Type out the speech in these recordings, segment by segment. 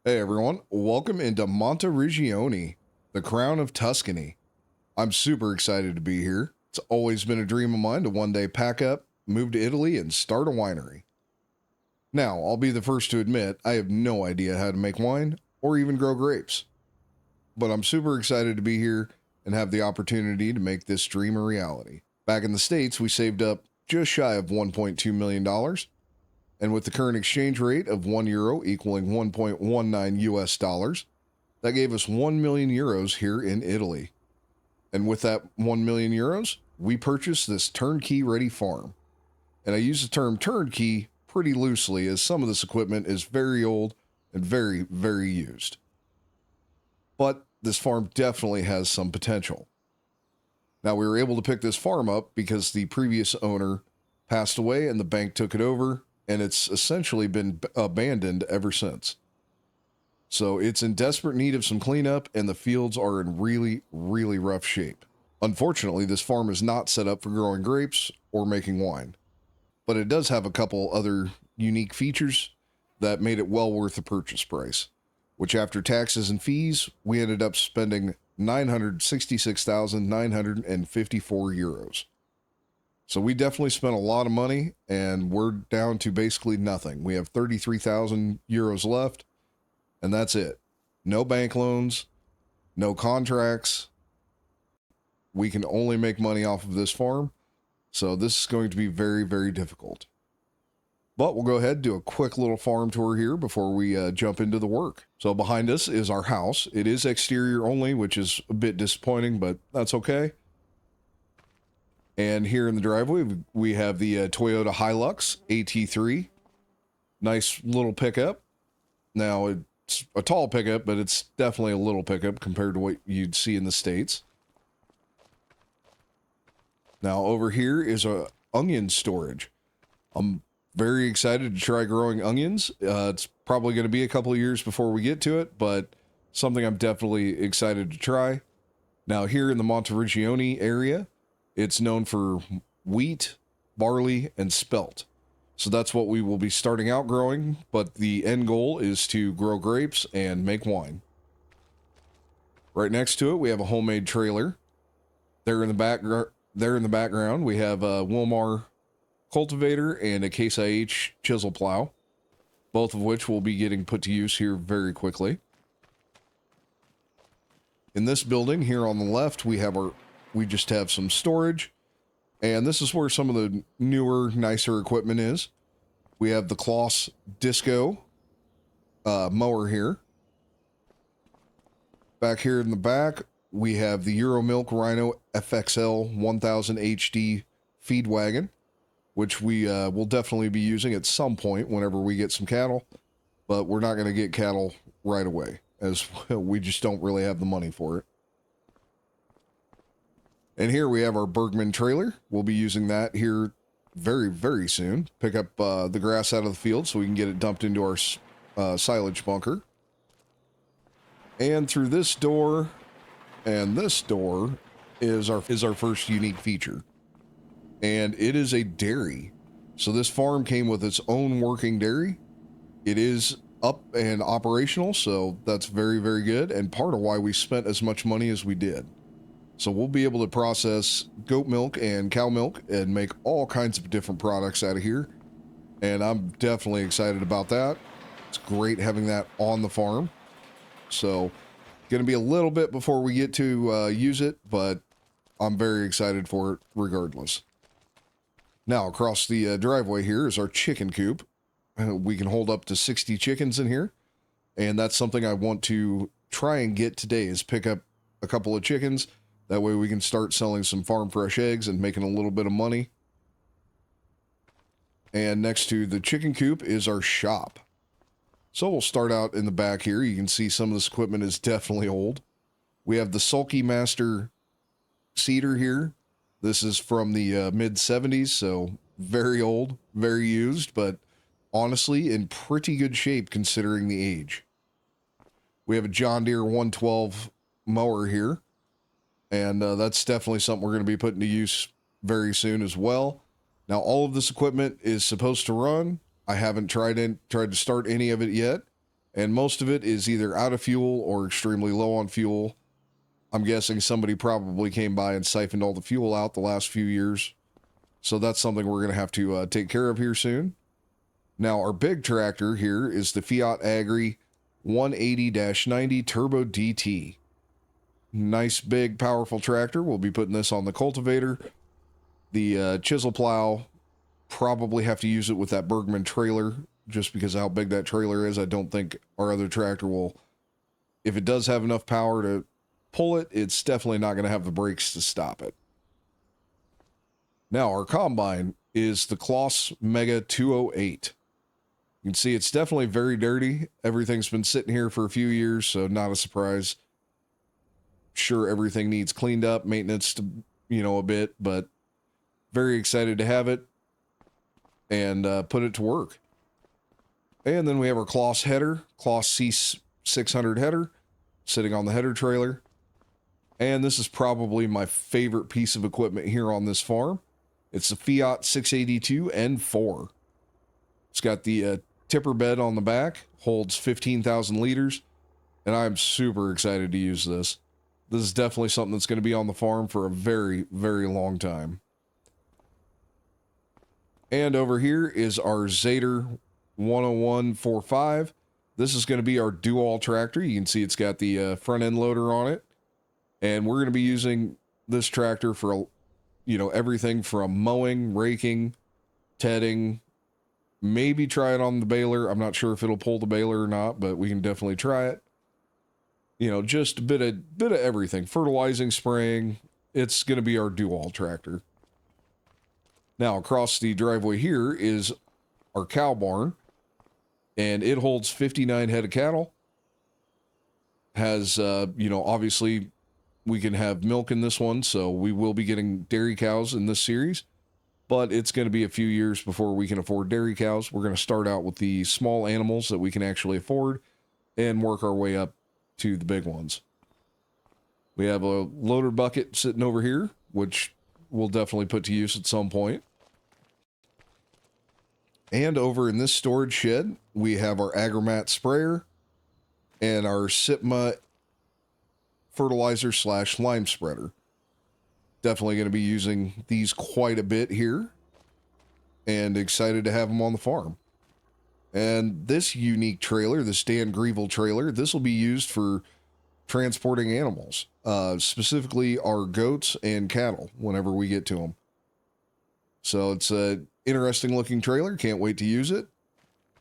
Hey everyone, welcome into Monteriggioni, the crown of Tuscany. I'm super excited to be here. It's always been a dream of mine to one day pack up, move to Italy, and start a winery. Now, I'll be the first to admit I have no idea how to make wine or even grow grapes. But I'm super excited to be here and have the opportunity to make this dream a reality. Back in the States, we saved up just shy of $1.2 million. And with the current exchange rate of €1 equaling 1.19 US dollars, that gave us 1 million euros here in Italy. And with that 1 million euros, we purchased this turnkey ready farm. And I use the term turnkey pretty loosely as some of this equipment is very old and very, very used. But this farm definitely has some potential. Now, we were able to pick this farm up because the previous owner passed away and the bank took it over, and it's essentially been abandoned ever since. So it's in desperate need of some cleanup, and the fields are in really, really rough shape. Unfortunately, this farm is not set up for growing grapes or making wine, but it does have a couple other unique features that made it well worth the purchase price, which after taxes and fees, we ended up spending 966,954 euros. So we definitely spent a lot of money, and we're down to basically nothing. We have 33,000 euros left, and that's it. No bank loans, no contracts. We can only make money off of this farm, so this is going to be very, very difficult. But we'll go ahead and do a quick little farm tour here before we jump into the work. So behind us is our house. It is exterior only, which is a bit disappointing, but that's okay. And here in the driveway, we have the Toyota Hilux AT3. Nice little pickup. Now, it's a tall pickup, but it's definitely a little pickup compared to what you'd see in the States. Now, over here is a onion storage. I'm very excited to try growing onions. It's probably going to be a couple of years before we get to it, but something I'm definitely excited to try. Now, here in the Monteriggioni area, it's known for wheat, barley, and spelt. So that's what we will be starting out growing, but the end goal is to grow grapes and make wine. Right next to it, we have a homemade trailer. There in the background, we have a Wilmar cultivator and a Case IH chisel plow, both of which will be getting put to use here very quickly. In this building here on the left, we just have some storage, and this is where some of the newer, nicer equipment is. We have the Kloss Disco mower here. Back here in the back, we have the Euromilk Rhino FXL 1000 HD feed wagon, which we will definitely be using at some point whenever we get some cattle, but we're not going to get cattle right away, as we just don't really have the money for it. And here we have our Bergman trailer. We'll be using that here very, very soon. Pick up the grass out of the field so we can get it dumped into our silage bunker. And through this door and this door is our first unique feature. And it is a dairy. So this farm came with its own working dairy. It is up and operational, so that's very, very good, and part of why we spent as much money as we did. So we'll be able to process goat milk and cow milk and make all kinds of different products out of here. And I'm definitely excited about that. It's great having that on the farm. So going to be a little bit before we get to use it, but I'm very excited for it regardless. Now across the driveway here is our chicken coop. We can hold up to 60 chickens in here. And that's something I want to try and get today, is pick up a couple of chickens. That way we can start selling some farm fresh eggs and making a little bit of money. And next to the chicken coop is our shop. So we'll start out in the back here. You can see some of this equipment is definitely old. We have the Sulky Master seeder here. This is from the mid-70s, so very old, very used, but honestly in pretty good shape considering the age. We have a John Deere 112 mower here. And that's definitely something we're going to be putting to use very soon as well. Now, all of this equipment is supposed to run. I haven't tried to start any of it yet. And most of it is either out of fuel or extremely low on fuel. I'm guessing somebody probably came by and siphoned all the fuel out the last few years. So that's something we're going to have to take care of here soon. Now, our big tractor here is the Fiat Agri 180-90 Turbo DT. Nice, big, powerful tractor. We'll be putting this on the cultivator. The chisel plow, probably have to use it with that Bergman trailer, just because of how big that trailer is. I don't think our other tractor will, if it does have enough power to pull it, it's definitely not going to have the brakes to stop it. Now, our combine is the Kloss Mega 208. You can see it's definitely very dirty. Everything's been sitting here for a few years, so not a surprise. Sure, everything needs cleaned up, maintenance to, a bit, but very excited to have it and put it to work. And then we have our Kloss header, Kloss C600 header, sitting on the header trailer. And this is probably my favorite piece of equipment here on this farm. It's the Fiat 682 N4. It's got the tipper bed on the back, holds 15,000 liters, and I'm super excited to use this. This is definitely something that's going to be on the farm for a very, very long time. And over here is our Zader 101-45. This is going to be our dual tractor. You can see it's got the front end loader on it. And we're going to be using this tractor for, everything from mowing, raking, tedding, maybe try it on the baler. I'm not sure if it'll pull the baler or not, but we can definitely try it. Just a bit of everything. Fertilizing, spraying. It's going to be our dual tractor. Now, across the driveway here is our cow barn, and it holds 59 head of cattle. Has, obviously we can have milk in this one, so we will be getting dairy cows in this series, but it's going to be a few years before we can afford dairy cows. We're going to start out with the small animals that we can actually afford and work our way up to the big ones. We have a loader bucket sitting over here, which we'll definitely put to use at some point. And over in this storage shed, we have our Agromat sprayer and our Sipma fertilizer / lime spreader. Definitely going to be using these quite a bit here, and excited to have them on the farm. And this unique trailer, the Dan Greville trailer, this will be used for transporting animals, specifically our goats and cattle whenever we get to them. So it's a interesting looking trailer. Can't wait to use it.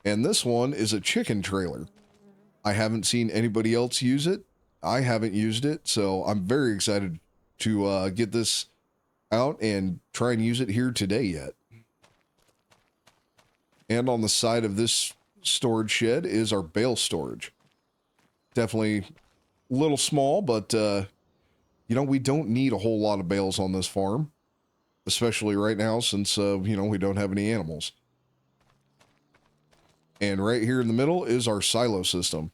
And this one is a chicken trailer. I haven't seen anybody else use it. I haven't used it, so I'm very excited to get this out and try and use it here today yet. And on the side of this storage shed is our bale storage. Definitely a little small, but we don't need a whole lot of bales on this farm, especially right now since we don't have any animals. And right here in the middle is our silo system.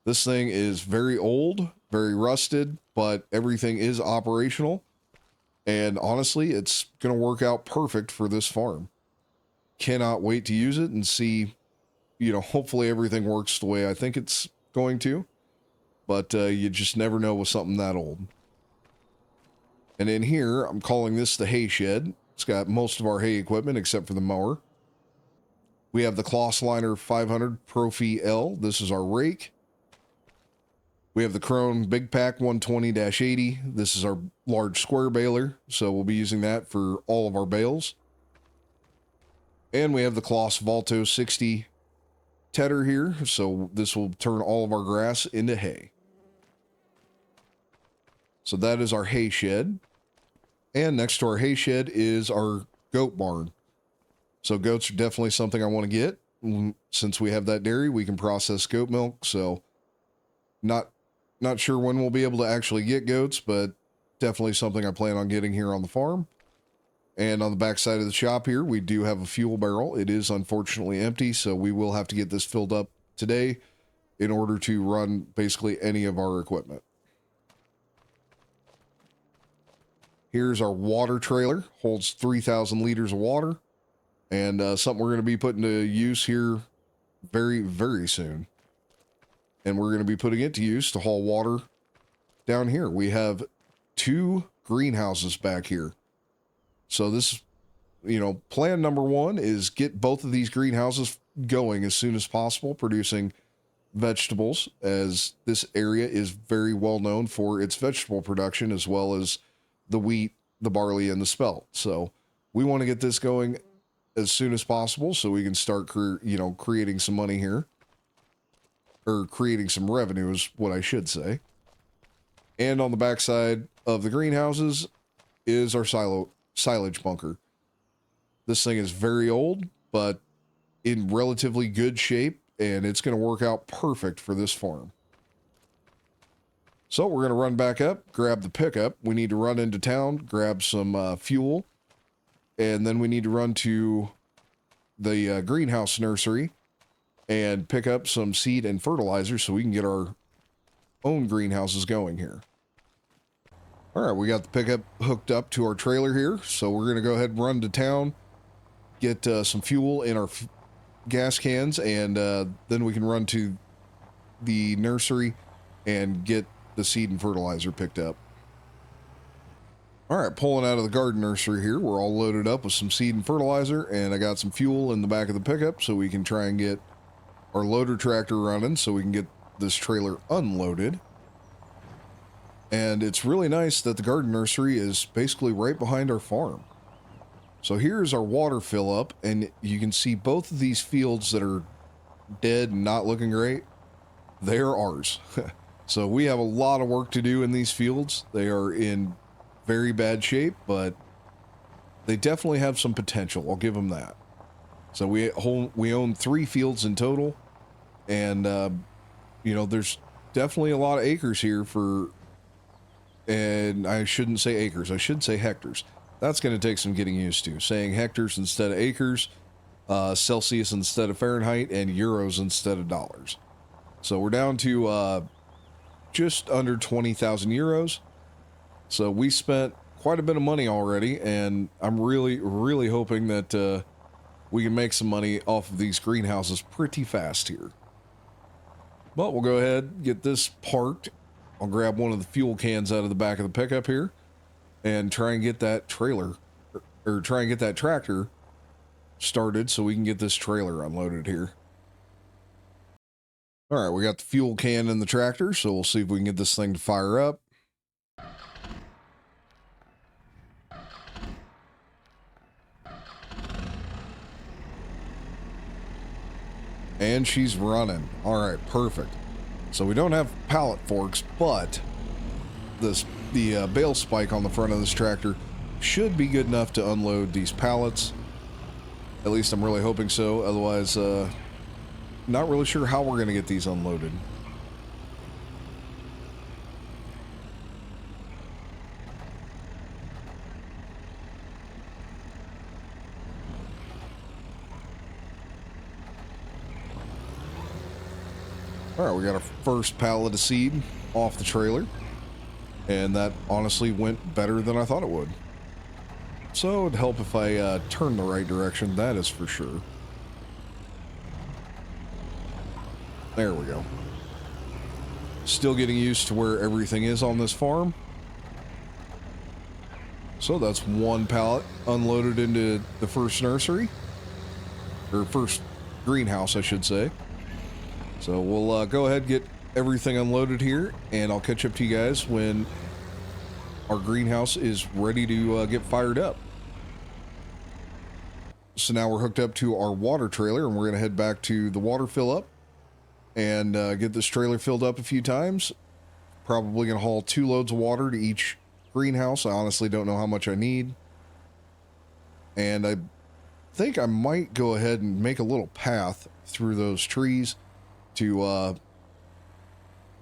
This thing is very old, very rusted, but everything is operational. And honestly, it's going to work out perfect for this farm. Cannot wait to use it and see, hopefully everything works the way I think it's going to. But you just never know with something that old. And in here, I'm calling this the hay shed. It's got most of our hay equipment except for the mower. We have the Kloss Liner 500 Profi L. This is our rake. We have the Krone Big Pack 120-80. This is our large square baler, so we'll be using that for all of our bales. And we have the Kloss Volto 60 tedder here, so this will turn all of our grass into hay. So that is our hay shed. And next to our hay shed is our goat barn. So goats are definitely something I want to get. Since we have that dairy, we can process goat milk, so not sure when we'll be able to actually get goats, but definitely something I plan on getting here on the farm. And on the back side of the shop here, we do have a fuel barrel. It is unfortunately empty, so we will have to get this filled up today in order to run basically any of our equipment. Here's our water trailer. Holds 3,000 liters of water. And something we're going to be putting to use here very, very soon. and we're going to be putting it to use to haul water down here. We have 2 greenhouses back here. So this, plan number 1 is get both of these greenhouses going as soon as possible, producing vegetables, as this area is very well known for its vegetable production, as well as the wheat, the barley, and the spelt. So we want to get this going as soon as possible so we can start, creating some money here. Or creating some revenue is what I should say. And on the backside of the greenhouses is our silage bunker. This thing is very old, but in relatively good shape, and it's going to work out perfect for this farm. So we're going to run back up, grab the pickup. We need to run into town, grab some fuel, and then we need to run to the greenhouse nursery and pick up some seed and fertilizer so we can get our own greenhouses going here. All right, we got the pickup hooked up to our trailer here, so we're going to go ahead and run to town, get some fuel in our gas cans, and then we can run to the nursery and get the seed and fertilizer picked up. All right, pulling out of the garden nursery here. We're all loaded up with some seed and fertilizer, and I got some fuel in the back of the pickup so we can try and get our loader tractor running so we can get this trailer unloaded. And it's really nice that the garden nursery is basically right behind our farm. So here's our water fill up, and you can see both of these fields that are dead and not looking great. They're ours. So we have a lot of work to do in these fields. They are in very bad shape, but they definitely have some potential. I'll give them that. So we own 3 fields in total, and there's definitely a lot of acres here and I shouldn't say acres, I should say hectares. That's going to take some getting used to. Saying hectares instead of acres, Celsius instead of Fahrenheit, and euros instead of dollars. So we're down to just under 20,000 euros. So we spent quite a bit of money already, and I'm really, really hoping that we can make some money off of these greenhouses pretty fast here. But we'll go ahead and get this parked. I'll grab one of the fuel cans out of the back of the pickup here and try and get that trailer, or try and get that tractor started so we can get this trailer unloaded here. All right, we got the fuel can in the tractor, so we'll see if we can get this thing to fire up. And she's running. All right, perfect. So we don't have pallet forks, but the bale spike on the front of this tractor should be good enough to unload these pallets. At least I'm really hoping so. Otherwise, not really sure how we're going to get these unloaded. All right, we got our first pallet of seed off the trailer, and that honestly went better than I thought it would. So it'd help if I turn the right direction, that is for sure. There we go. Still getting used to where everything is on this farm. So that's one pallet unloaded into the first nursery, or first greenhouse, I should say. So we'll go ahead and get everything unloaded here, and I'll catch up to you guys when our greenhouse is ready to get fired up. So now we're hooked up to our water trailer, and we're going to head back to the water fill up and get this trailer filled up a few times. Probably going to haul 2 loads of water to each greenhouse. I honestly don't know how much I need. And I think I might go ahead and make a little path through those trees to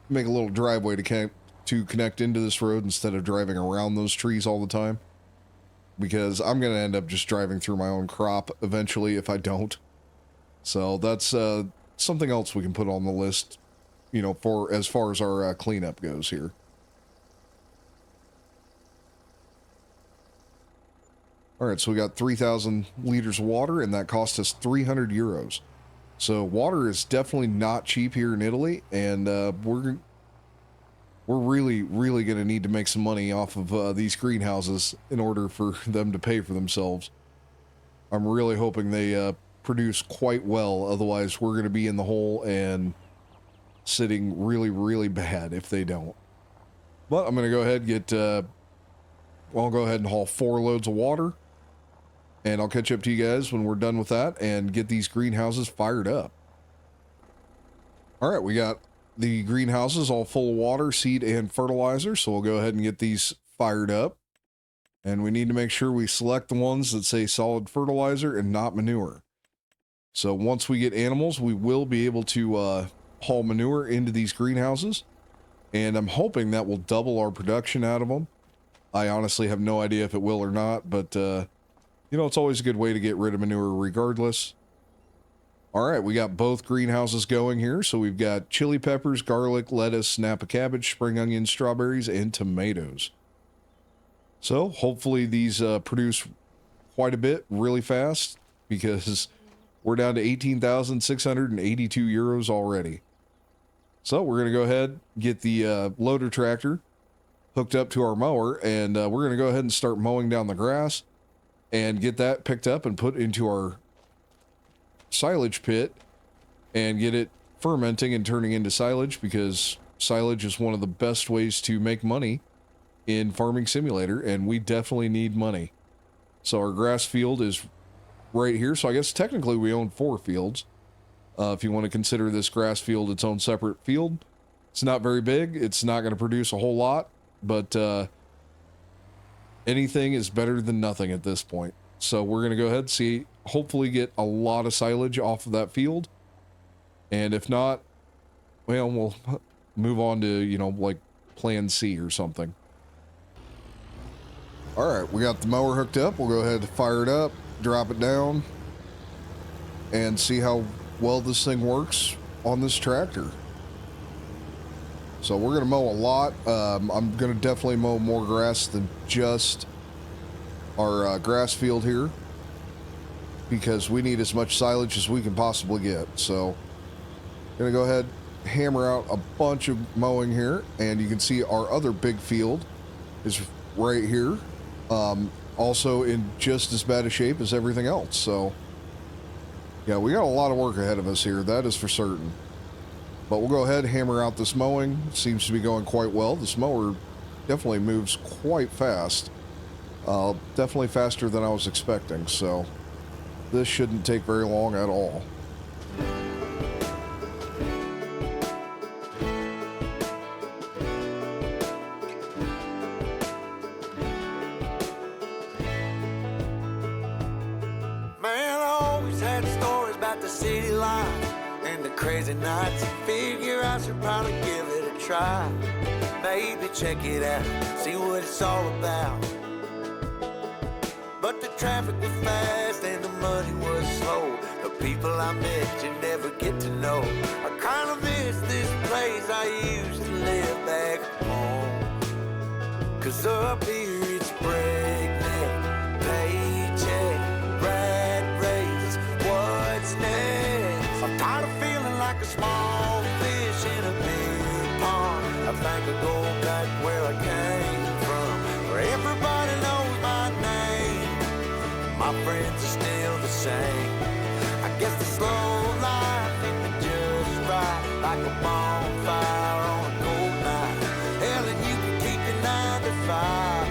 make a little driveway to connect into this road instead of driving around those trees all the time. Because I'm going to end up just driving through my own crop eventually if I don't. So that's something else we can put on the list, for as far as our cleanup goes here. All right, so we got 3,000 liters of water, and that cost us 300 euros. So water is definitely not cheap here in Italy, and we're really going to need to make some money off of these greenhouses in order for them to pay for themselves. I'm really hoping they produce quite well, otherwise we're going to be in the hole and sitting really bad if they don't. But I'm going to go ahead and get, I'll go ahead and haul 4 loads of water, and I'll catch up to you guys when we're done with that and get these greenhouses fired up. All right, we got the greenhouses all full of water, seed, and fertilizer, so we'll go ahead and get these fired up. And we need to make sure we select the ones that say solid fertilizer and not manure. So once we get animals, we will be able to haul manure into these greenhouses, and I'm hoping that will double our production out of them. I honestly have no idea if it will or not, but you know, it's always a good way to get rid of manure regardless. All right, we got both greenhouses going here. So we've got chili peppers, garlic, lettuce, snap of cabbage, spring onions, strawberries, and tomatoes. So hopefully these produce quite a bit really fast, because we're down to 18,682 euros already. So we're going to go ahead, get the loader tractor hooked up to our mower, and we're going to go ahead and start mowing down the grass and get that picked up and put into our silage pit and get it fermenting and turning into silage, because silage is one of the best ways to make money in Farming Simulator, and we definitely need money. So our grass field is right here. So I guess technically we own 4 fields. If you want to consider this grass field its own separate field. It's not very big. It's not going to produce a whole lot, but anything is better than nothing at this point. So we're going to go ahead and see, hopefully get a lot of silage off of that field. And if not, well, we'll move on to, you know, like plan C or something. All right, we got the mower hooked up. We'll go ahead and fire it up, drop it down, and see how well this thing works on this tractor. So we're going to mow a lot. I'm going to definitely mow more grass than just our grass field here, because we need as much silage as we can possibly get. So going to go ahead, hammer out a bunch of mowing here, and you can see our other big field is right here. Also in just as bad a shape as everything else. So yeah, we got a lot of work ahead of us here, that is for certain. But we'll go ahead and hammer out this mowing. Seems to be going quite well. This mower definitely moves quite fast. Definitely faster than I was expecting, so this shouldn't take very long at all. Man, I always had stories about the city life and the crazy nights. Figure I should probably give it a try. Maybe check it out, see what it's all about. But the traffic was fast and the money was slow. The people I met you never get to know. I kinda miss this place I used to live back home. 'Cause up here it's breakneck, paycheck, rat race, what's next? I'm tired of feeling like a small fish in a big pond. I think I'll go back where I came from, where everybody knows my name. My friends are still the same. I guess the slow life hit me just right, like a bonfire on a cold night. Hell, and you can keep your 9 to 5,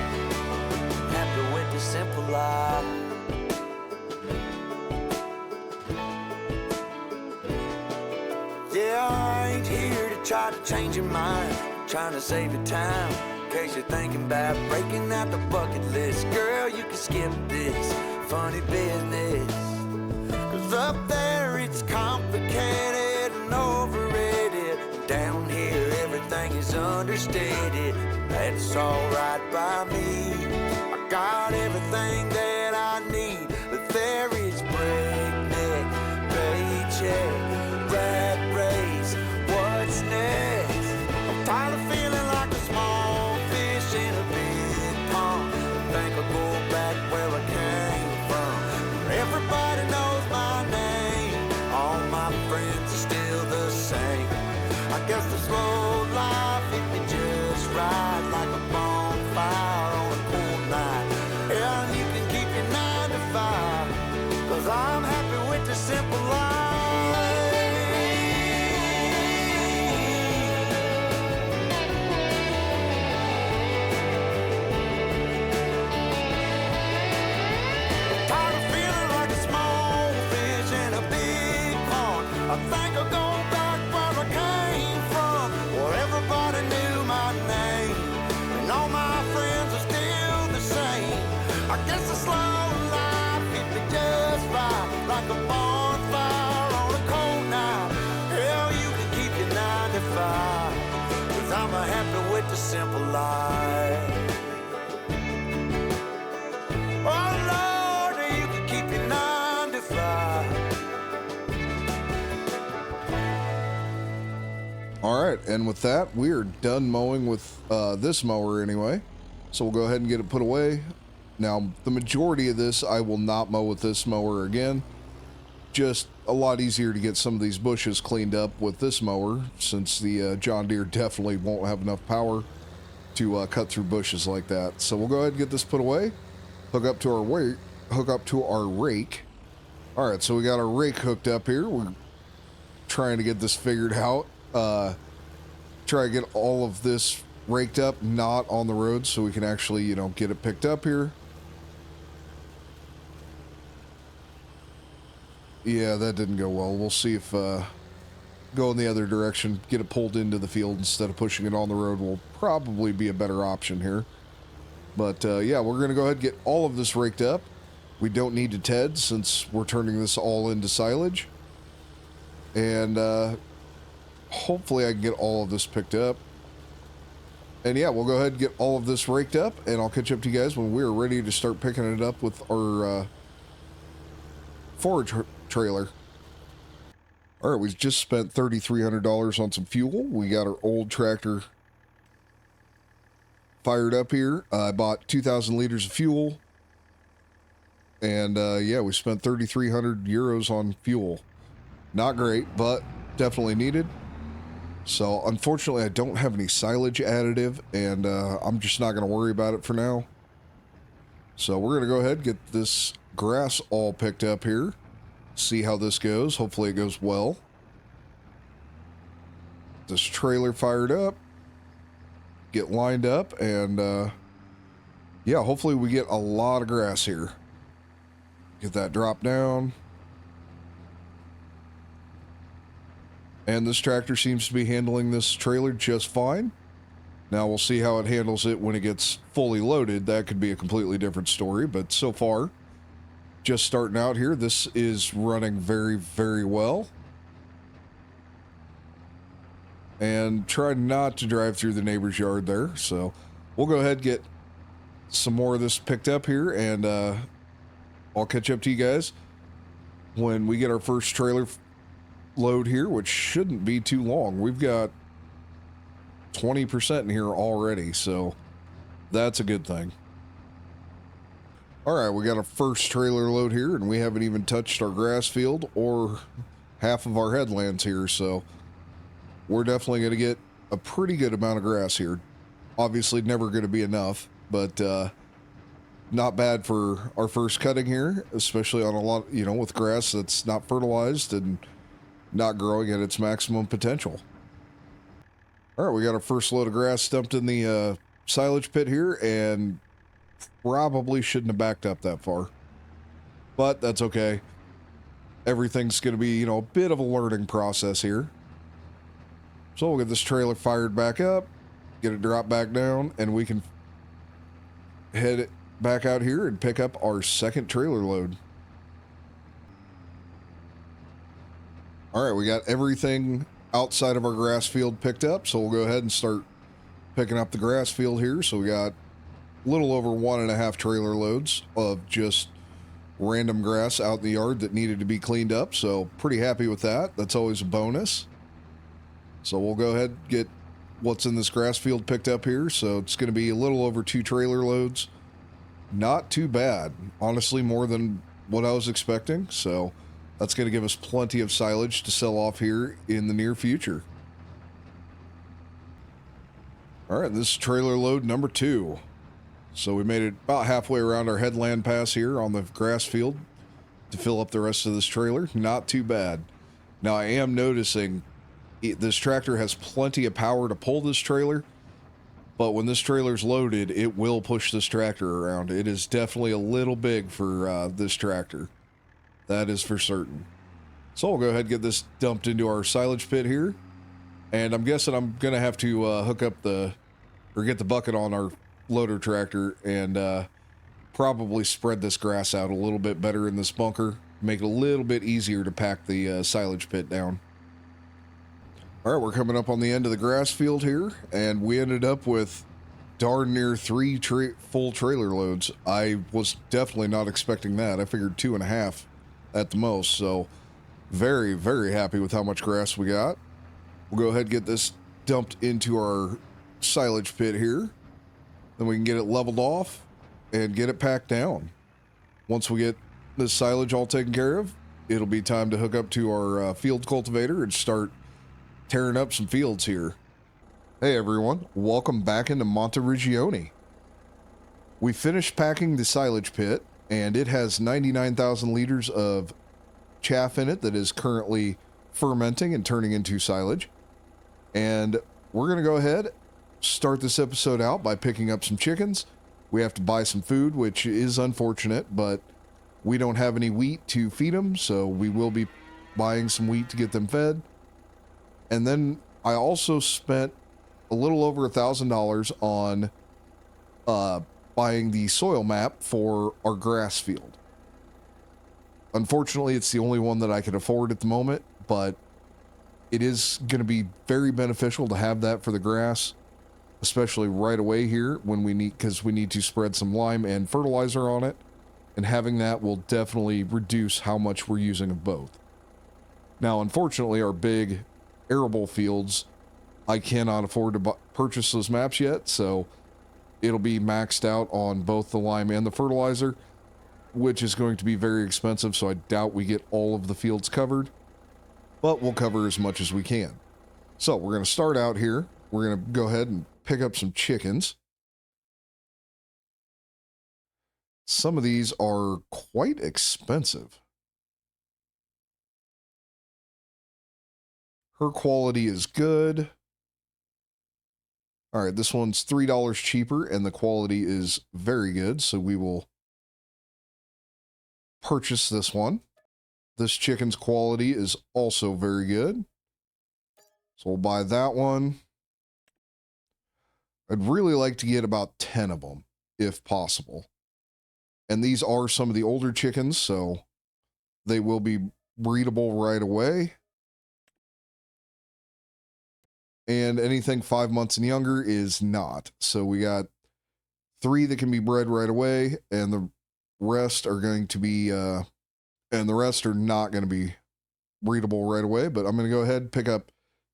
happy with the simple life. Yeah, I ain't here to try to change your mind, trying to save your time, in case you're thinking about breaking out the bucket list. Girl, you can skip this funny business, 'cause up there it's complicated and overrated. Down here everything is understated. That's alright by me. I got everything that I need, but there is breakneck, paycheck, rat race, what's next? I'm tired of feeling like a small fish in a big pond. I think I'll go back where I came from, where everybody knows my name. All my the slow life hit me just right, like a bonfire on a cool night. Yeah, and you can keep your 9 to 5, 'cause I'm happy with the simple life. Tired of feeling like a small fish in a big pond. I think I'll go back where I came from, where everybody knew my name, and all my friends are still the same. I guess the slow life hit me just right, like a bonfire on a cold night. Hell, you can keep your 9 to 5, 'cause I'm happy with the simple life. Oh Lord, you can keep your 9 to 5. All right, and with that, we are done mowing with this mower anyway. So we'll go ahead and get it put away. Now, the majority of this, I will not mow with this mower again. Just a lot easier to get some of these bushes cleaned up with this mower, since the John Deere definitely won't have enough power to cut through bushes like that. So we'll go ahead and get this put away. Hook up to our rake. All right, so we got our rake hooked up here. We're trying to get this figured out. Try to get all of this raked up, not on the road, so we can actually, you know, get it picked up here. Yeah, that didn't go well. We'll see if go in the other direction, get it pulled into the field instead of pushing it on the road will probably be a better option here. But yeah, we're going to go ahead and get all of this raked up. We don't need to TED since we're turning this all into silage. And hopefully I can get all of this picked up. And yeah, we'll go ahead and get all of this raked up, and I'll catch up to you guys when we're ready to start picking it up with our forage trailer. All right, we just spent $3,300 on some fuel. We got our old tractor fired up here. I bought 2,000 liters of fuel. And yeah, we spent 3,300 euros on fuel. Not great, but definitely needed. So unfortunately, I don't have any silage additive, and I'm just not going to worry about it for now. So we're going to go ahead and get this grass all picked up here. See how this goes. Hopefully it goes well. This trailer fired up. Get lined up, and yeah, hopefully we get a lot of grass here. Get that drop down. And this tractor seems to be handling this trailer just fine. Now we'll see how it handles it when it gets fully loaded. That could be a completely different story, but so far, just starting out here, this is running very, very well. And try not to drive through the neighbor's yard there. So we'll go ahead and get some more of this picked up here, and I'll catch up to you guys when we get our first trailer load here, which shouldn't be too long. We've got 20% in here already, so that's a good thing. All right, we got a first trailer load here, and we haven't even touched our grass field or half of our headlands here, so we're definitely going to get a pretty good amount of grass here. Obviously never going to be enough, but not bad for our first cutting here, especially on a lot, you know, with grass that's not fertilized and not growing at its maximum potential. All right, we got our first load of grass dumped in the silage pit here, and probably shouldn't have backed up that far, but that's okay. Everything's going to be, you know, a bit of a learning process here. So we'll get this trailer fired back up, get it dropped back down, and we can head it back out here and pick up our second trailer load. All right, we got everything outside of our grass field picked up, so we'll go ahead and start picking up the grass field here. So we got a little over 1.5 trailer loads of just random grass out in the yard that needed to be cleaned up, so pretty happy with that. That's always a bonus. So we'll go ahead and get what's in this grass field picked up here. So it's going to be a little over 2 trailer loads. Not too bad. Honestly, more than what I was expecting. So that's going to give us plenty of silage to sell off here in the near future. All right, this is trailer load number 2. So we made it about halfway around our headland pass here on the grass field to fill up the rest of this trailer. Not too bad. Now I am noticing this tractor has plenty of power to pull this trailer, but when this trailer's loaded, it will push this tractor around. It is definitely a little big for this tractor. That is for certain. So I'll go ahead and get this dumped into our silage pit here. And I'm guessing I'm going to have to hook up get the bucket on our loader tractor and probably spread this grass out a little bit better in this bunker. Make it a little bit easier to pack the silage pit down. All right, we're coming up on the end of the grass field here, and we ended up with darn near 3 full trailer loads. I was definitely not expecting that. I figured 2.5 at the most, so very, very happy with how much grass we got. We'll go ahead and get this dumped into our silage pit here. Then we can get it leveled off and get it packed down. Once we get this silage all taken care of, it'll be time to hook up to our field cultivator and start tearing up some fields here. Hey everyone, welcome back into Monteriggioni. We finished packing the silage pit, and it has 99,000 liters of chaff in it that is currently fermenting and turning into silage. And we're going to go ahead, start this episode out by picking up some chickens. We have to buy some food, which is unfortunate, but we don't have any wheat to feed them, so we will be buying some wheat to get them fed. And then I also spent a little over $1,000 on buying the soil map for our grass field. Unfortunately, it's the only one that I can afford at the moment, but it is going to be very beneficial to have that for the grass, especially right away here when because we need to spread some lime and fertilizer on it, and having that will definitely reduce how much we're using of both. Now, unfortunately, our big arable fields, I cannot afford to purchase those maps yet, so it'll be maxed out on both the lime and the fertilizer, which is going to be very expensive, so I doubt we get all of the fields covered, but we'll cover as much as we can. So we're going to start out here. We're going to go ahead and pick up some chickens. Some of these are quite expensive. Her quality is good. All right, this one's $3 cheaper, and the quality is very good, so we will purchase this one. This chicken's quality is also very good, so we'll buy that one. I'd really like to get about 10 of them, if possible. And these are some of the older chickens, so they will be breedable right away. And anything 5 months and younger is not. So we got 3 that can be bred right away, and the rest are going to be, and the rest are not going to be breedable right away. But I'm going to go ahead and pick up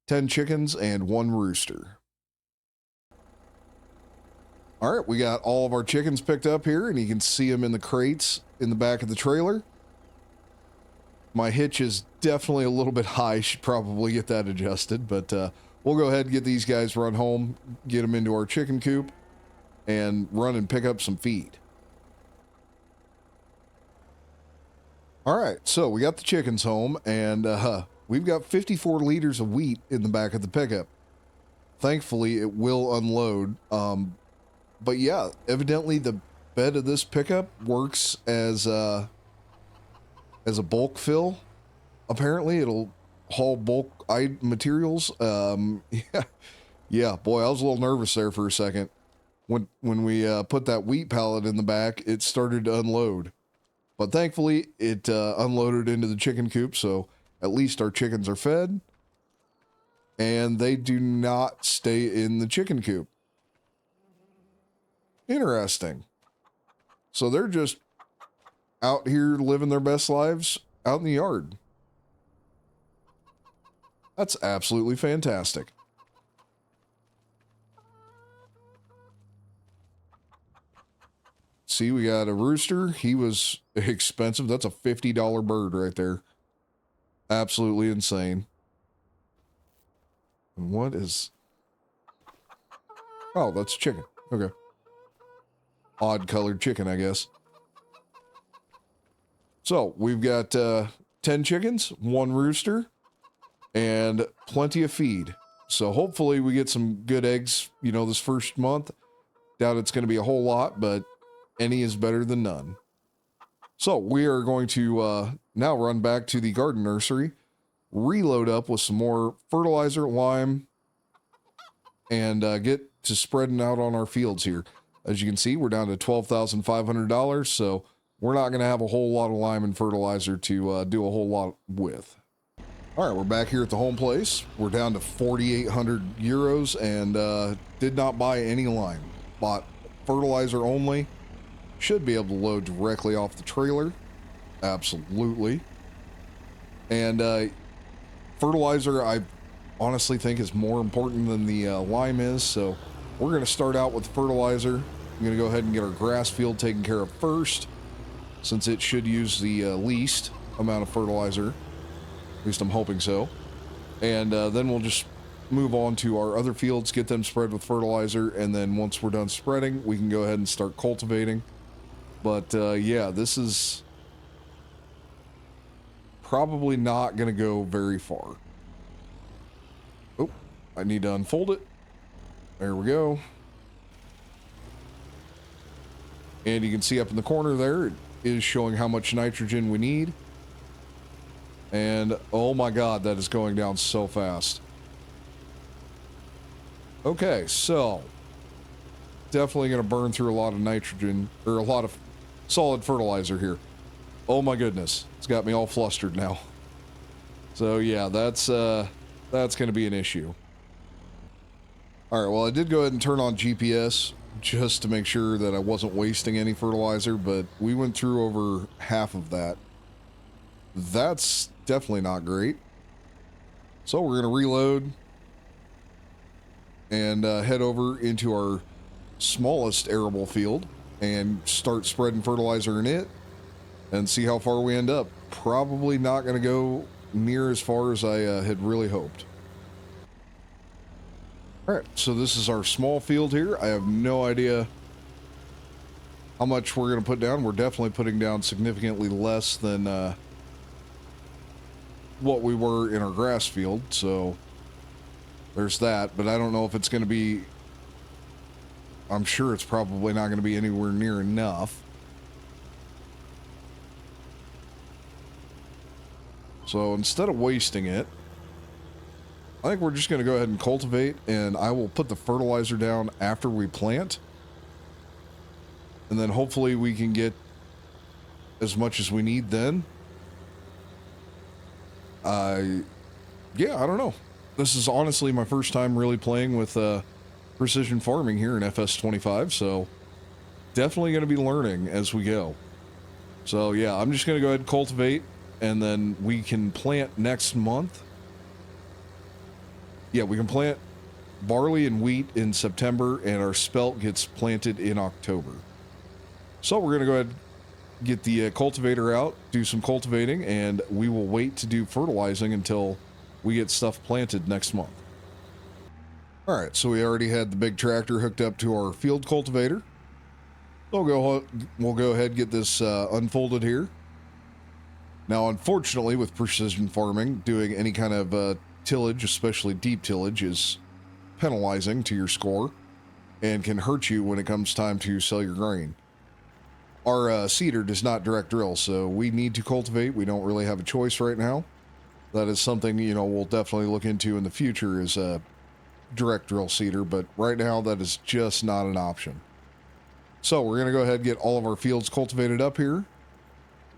10 chickens and 1 rooster. All right, we got all of our chickens picked up here, and you can see them in the crates in the back of the trailer. My hitch is definitely a little bit high. Should probably get that adjusted, but we'll go ahead and get these guys run home, get them into our chicken coop, and run and pick up some feed. All right, so we got the chickens home, and we've got 54 liters of wheat in the back of the pickup. Thankfully, it will unload. But yeah, evidently the bed of this pickup works as a bulk fill. Apparently, it'll haul bulk materials. Yeah, boy, I was a little nervous there for a second. When we put that wheat pallet in the back, it started to unload. But thankfully, it unloaded into the chicken coop, so at least our chickens are fed. And they do not stay in the chicken coop. Interesting. So they're just out here living their best lives out in the yard. That's absolutely fantastic. See, we got a rooster. He was expensive. That's a $50 bird right there. Absolutely insane. And what is... Oh, that's chicken. Okay. Odd colored chicken, I guess. So we've got 10 chickens, 1 rooster, and plenty of feed. So hopefully we get some good eggs, you know, this first month. Doubt it's going to be a whole lot, but any is better than none. So we are going to now run back to the garden nursery, reload up with some more fertilizer, lime, and get to spreading out on our fields here. As you can see, we're down to $12,500, so we're not going to have a whole lot of lime and fertilizer to do a whole lot with. All right, we're back here at the home place. We're down to 4,800 euros and did not buy any lime. Bought fertilizer only. Should be able to load directly off the trailer. Absolutely. And fertilizer, I honestly think is more important than the lime is, so we're going to start out with fertilizer. I'm going to go ahead and get our grass field taken care of first, since it should use the least amount of fertilizer. At least I'm hoping so. And then we'll just move on to our other fields, get them spread with fertilizer, and then once we're done spreading, we can go ahead and start cultivating. But yeah, this is probably not going to go very far. Oh, I need to unfold it. There we go. And you can see up in the corner there, it is showing how much nitrogen we need. And oh my god, that is going down so fast. Okay, so definitely going to burn through a lot of nitrogen, or a lot of solid fertilizer here. Oh my goodness, it's got me all flustered now. So yeah, that's going to be an issue. All right, well, I did go ahead and turn on GPS just to make sure that I wasn't wasting any fertilizer, but we went through over half of that. That's definitely not great. So we're going to reload and head over into our smallest arable field and start spreading fertilizer in it and see how far we end up. Probably not going to go near as far as I had really hoped. All right, so this is our small field here. I have no idea how much we're going to put down. We're definitely putting down significantly less than what we were in our grass field, so there's that. But I don't know if it's going to be, I'm sure it's probably not going to be anywhere near enough. So instead of wasting it, I think we're just going to go ahead and cultivate, and I will put the fertilizer down after we plant. And then hopefully we can get as much as we need then. Yeah, I don't know. This is honestly my first time really playing with precision farming here in FS25, so definitely going to be learning as we go. So yeah, I'm just going to go ahead and cultivate, and then we can plant next month. Yeah, we can plant barley and wheat in September, and our spelt gets planted in October. So we're going to go ahead and get the cultivator out, do some cultivating, and we will wait to do fertilizing until we get stuff planted next month. All right, so we already had the big tractor hooked up to our field cultivator. We'll go ahead and get this unfolded here. Now, unfortunately, with precision farming, doing any kind of tillage, especially deep tillage, is penalizing to your score and can hurt you when it comes time to sell your grain. Our seeder does not direct drill, so we need to cultivate. We don't really have a choice right now. That is something, you know, we'll definitely look into in the future, is a direct drill seeder, but right now that is just not an option. So we're going to go ahead and get all of our fields cultivated up here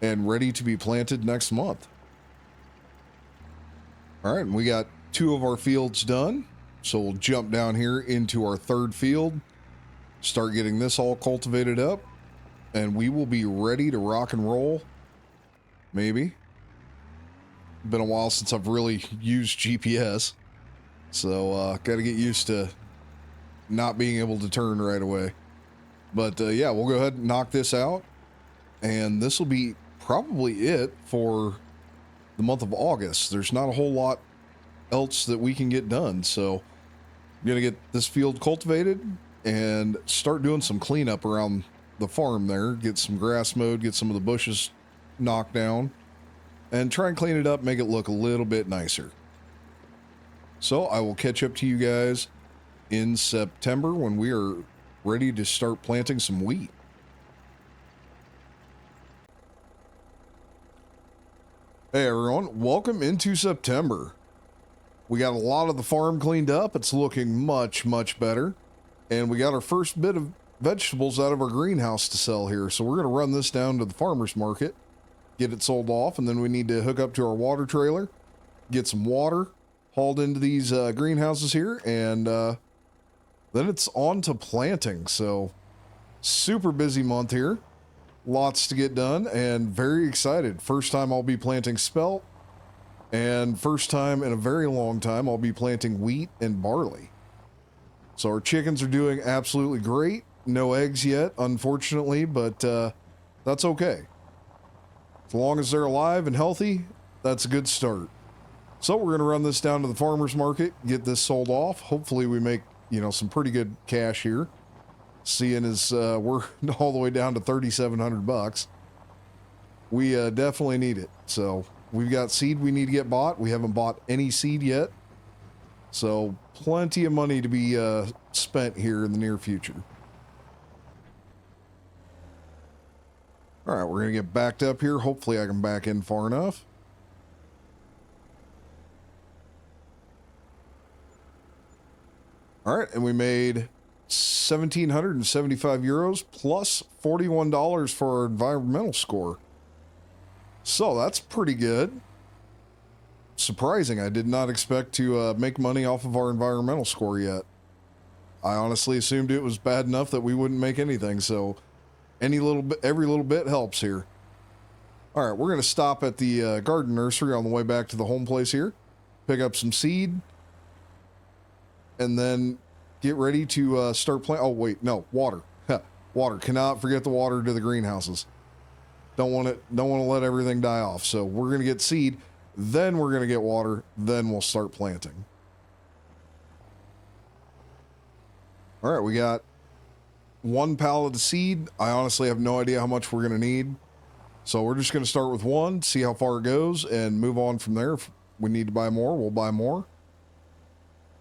and ready to be planted next month. All right, and we got 2 of our fields done. So we'll jump down here into our 3rd field, start getting this all cultivated up, and we will be ready to rock and roll. Maybe. Been a while since I've really used GPS. So got to get used to not being able to turn right away. But yeah, we'll go ahead and knock this out. And this will be probably it for the month of August. There's not a whole lot else that we can get done, so I'm gonna get this field cultivated, and start doing some cleanup around the farm there. Get some grass mowed, get some of the bushes knocked down, and try and clean it up, make it look a little bit nicer. So I will catch up to you guys in September when we are ready to start planting some wheat. Hey everyone, welcome into September. We got a lot of the farm cleaned up. It's looking much, much better. And we got our first bit of vegetables out of our greenhouse to sell here. So we're going to run this down to the farmer's market, get it sold off, and then we need to hook up to our water trailer, get some water hauled into these greenhouses here, and then it's on to planting. So super busy month here. Lots to get done and very excited. First time I'll be planting spelt, and first time in a very long time I'll be planting wheat and barley. So our chickens are doing absolutely great. No eggs yet, unfortunately, but that's okay. As long as they're alive and healthy, that's a good start. So we're going to run this down to the farmer's market, get this sold off. Hopefully we make, some pretty good cash here. Seeing as we're all the way down to $3,700. We definitely need it. So we've got seed we need to get bought. We haven't bought any seed yet. So plenty of money to be spent here in the near future. All right, we're going to get backed up here. Hopefully I can back in far enough. All right, and we made 1,775 euros plus $41 for our environmental score. So that's pretty good. Surprising. I did not expect to make money off of our environmental score yet. I honestly assumed it was bad enough that we wouldn't make anything. So every little bit helps here. All right, we're going to stop at the garden nursery on the way back to the home place here. Pick up some seed. And then get ready to start planting. Oh, wait, no, water. Water. Cannot forget the water to the greenhouses. Don't want to let everything die off. So we're going to get seed, then we're going to get water, then we'll start planting. All right, we got one pallet of seed. I honestly have no idea how much we're going to need. So we're just going to start with one, see how far it goes, and move on from there. If we need to buy more, we'll buy more.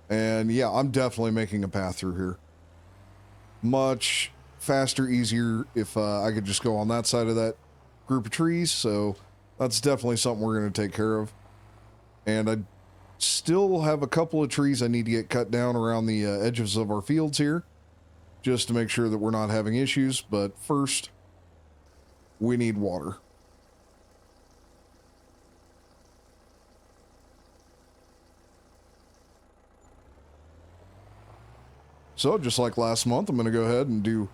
And yeah, I'm definitely making a path through here. Much faster, easier if I could just go on that side of that group of trees. So that's definitely something we're going to take care of. And I still have a couple of trees I need to get cut down around the edges of our fields here, just to make sure that we're not having issues. But first, we need water. So just like last month, I'm going to go ahead and do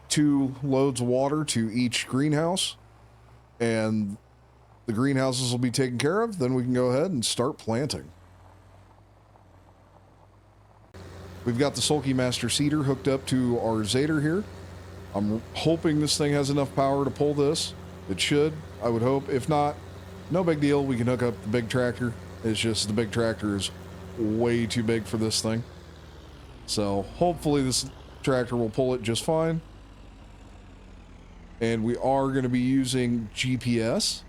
2 loads of water to each greenhouse, and the greenhouses will be taken care of. Then we can go ahead and start planting. We've got the Sulky Master Seeder hooked up to our Zader here. I'm hoping this thing has enough power to pull this. It should, I would hope. If not, no big deal. We can hook up the big tractor. It's just the big tractor is way too big for this thing. So hopefully this tractor will pull it just fine. And we are going to be using GPS.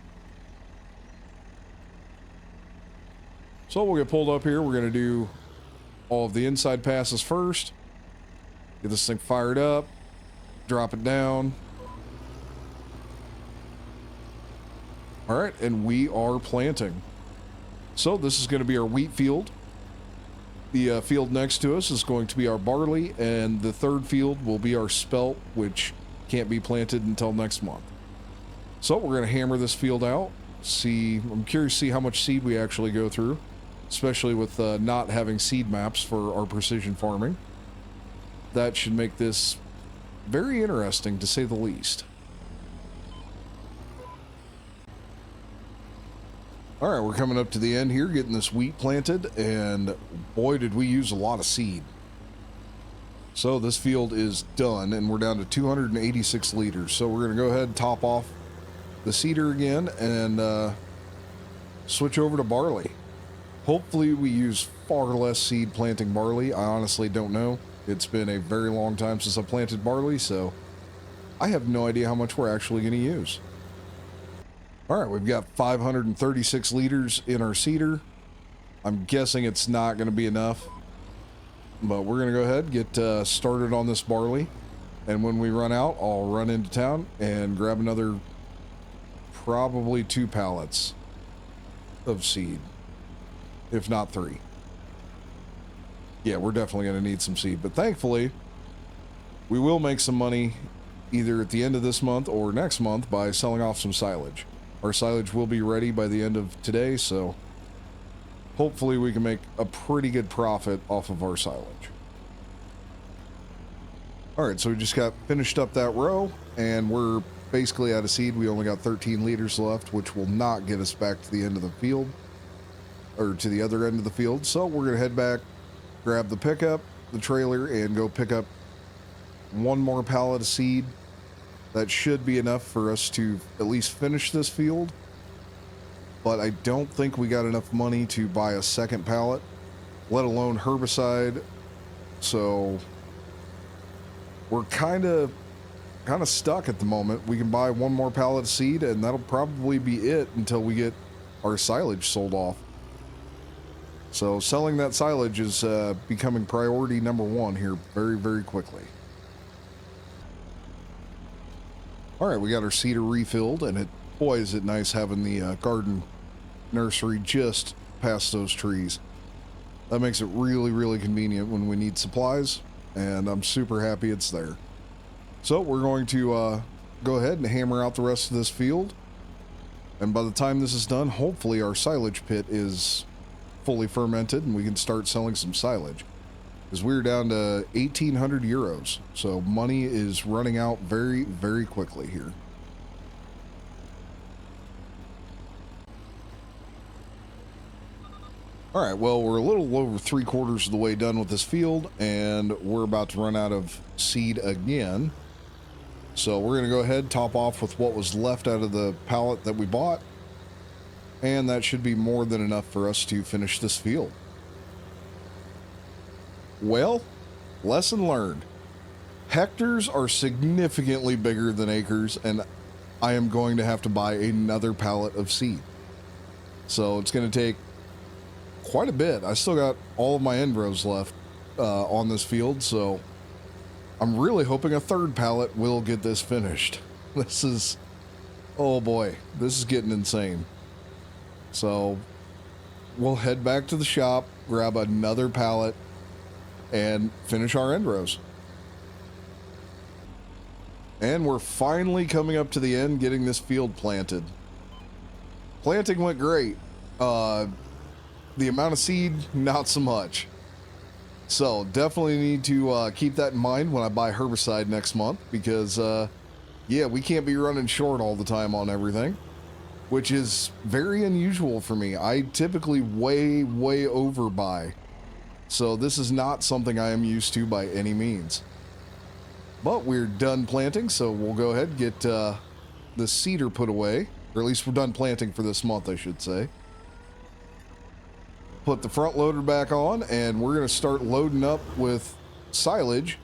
So we'll get pulled up here. We're going to do all of the inside passes first. Get this thing fired up. Drop it down. All right, and we are planting. So this is going to be our wheat field. The field next to us is going to be our barley, and the third field will be our spelt, which can't be planted until next month. So we're going to hammer this field out. I'm curious to see how much seed we actually go through, especially with not having seed maps for our precision farming. That should make this very interesting, to say the least. All right, we're coming up to the end here, getting this wheat planted, and boy, did we use a lot of seed. So this field is done, and we're down to 286 liters. So we're going to go ahead and top off the seeder again and switch over to barley. Hopefully we use far less seed planting barley. I honestly don't know. It's been a very long time since I planted barley, so I have no idea how much we're actually going to use. All right, we've got 536 liters in our seeder. I'm guessing it's not going to be enough, but we're going to go ahead and get started on this barley. And when we run out, I'll run into town and grab another probably 2 pallets of seed, if not 3. Yeah, we're definitely going to need some seed, but thankfully we will make some money either at the end of this month or next month by selling off some silage. Our silage will be ready by the end of today, so hopefully we can make a pretty good profit off of our silage. All right, so we just got finished up that row, and we're basically out of seed. We only got 13 liters left, which will not get us back to the end of the field, or to the other end of the field. So we're going to head back, grab the pickup, the trailer, and go pick up 1 more pallet of seed. That should be enough for us to at least finish this field. But I don't think we got enough money to buy a second pallet, let alone herbicide. So we're kind of stuck at the moment. We can buy 1 more pallet of seed, and that'll probably be it until we get our silage sold off. So selling that silage is becoming priority number 1 here very, very quickly. All right, we got our cedar refilled, and boy, is it nice having the garden nursery just past those trees. That makes it really, really convenient when we need supplies, and I'm super happy it's there. So we're going to go ahead and hammer out the rest of this field, and by the time this is done, hopefully our silage pit is fully fermented and we can start selling some silage. Because we're down to 1,800 euros, so money is running out very, very quickly here. All right, well, we're a little over 3/4 of the way done with this field, and we're about to run out of seed again. So we're going to go ahead, top off with what was left out of the pallet that we bought, and that should be more than enough for us to finish this field. Well, lesson learned. Hectares are significantly bigger than acres, and I am going to have to buy another pallet of seed. So it's going to take quite a bit. I still got all of my end rows left on this field, so I'm really hoping a 3rd pallet will get this finished. This is, oh boy, this is getting insane. So we'll head back to the shop, grab another pallet, and finish our end rows. And we're finally coming up to the end, getting this field planted. Planting went great. The amount of seed, not so much. So definitely need to keep that in mind when I buy herbicide next month, because yeah, we can't be running short all the time on everything, which is very unusual for me. I typically way overbuy. So this is not something I am used to by any means. But we're done planting, so we'll go ahead and get the cedar put away. Or at least we're done planting for this month, I should say. Put the front loader back on, and we're going to start loading up with silage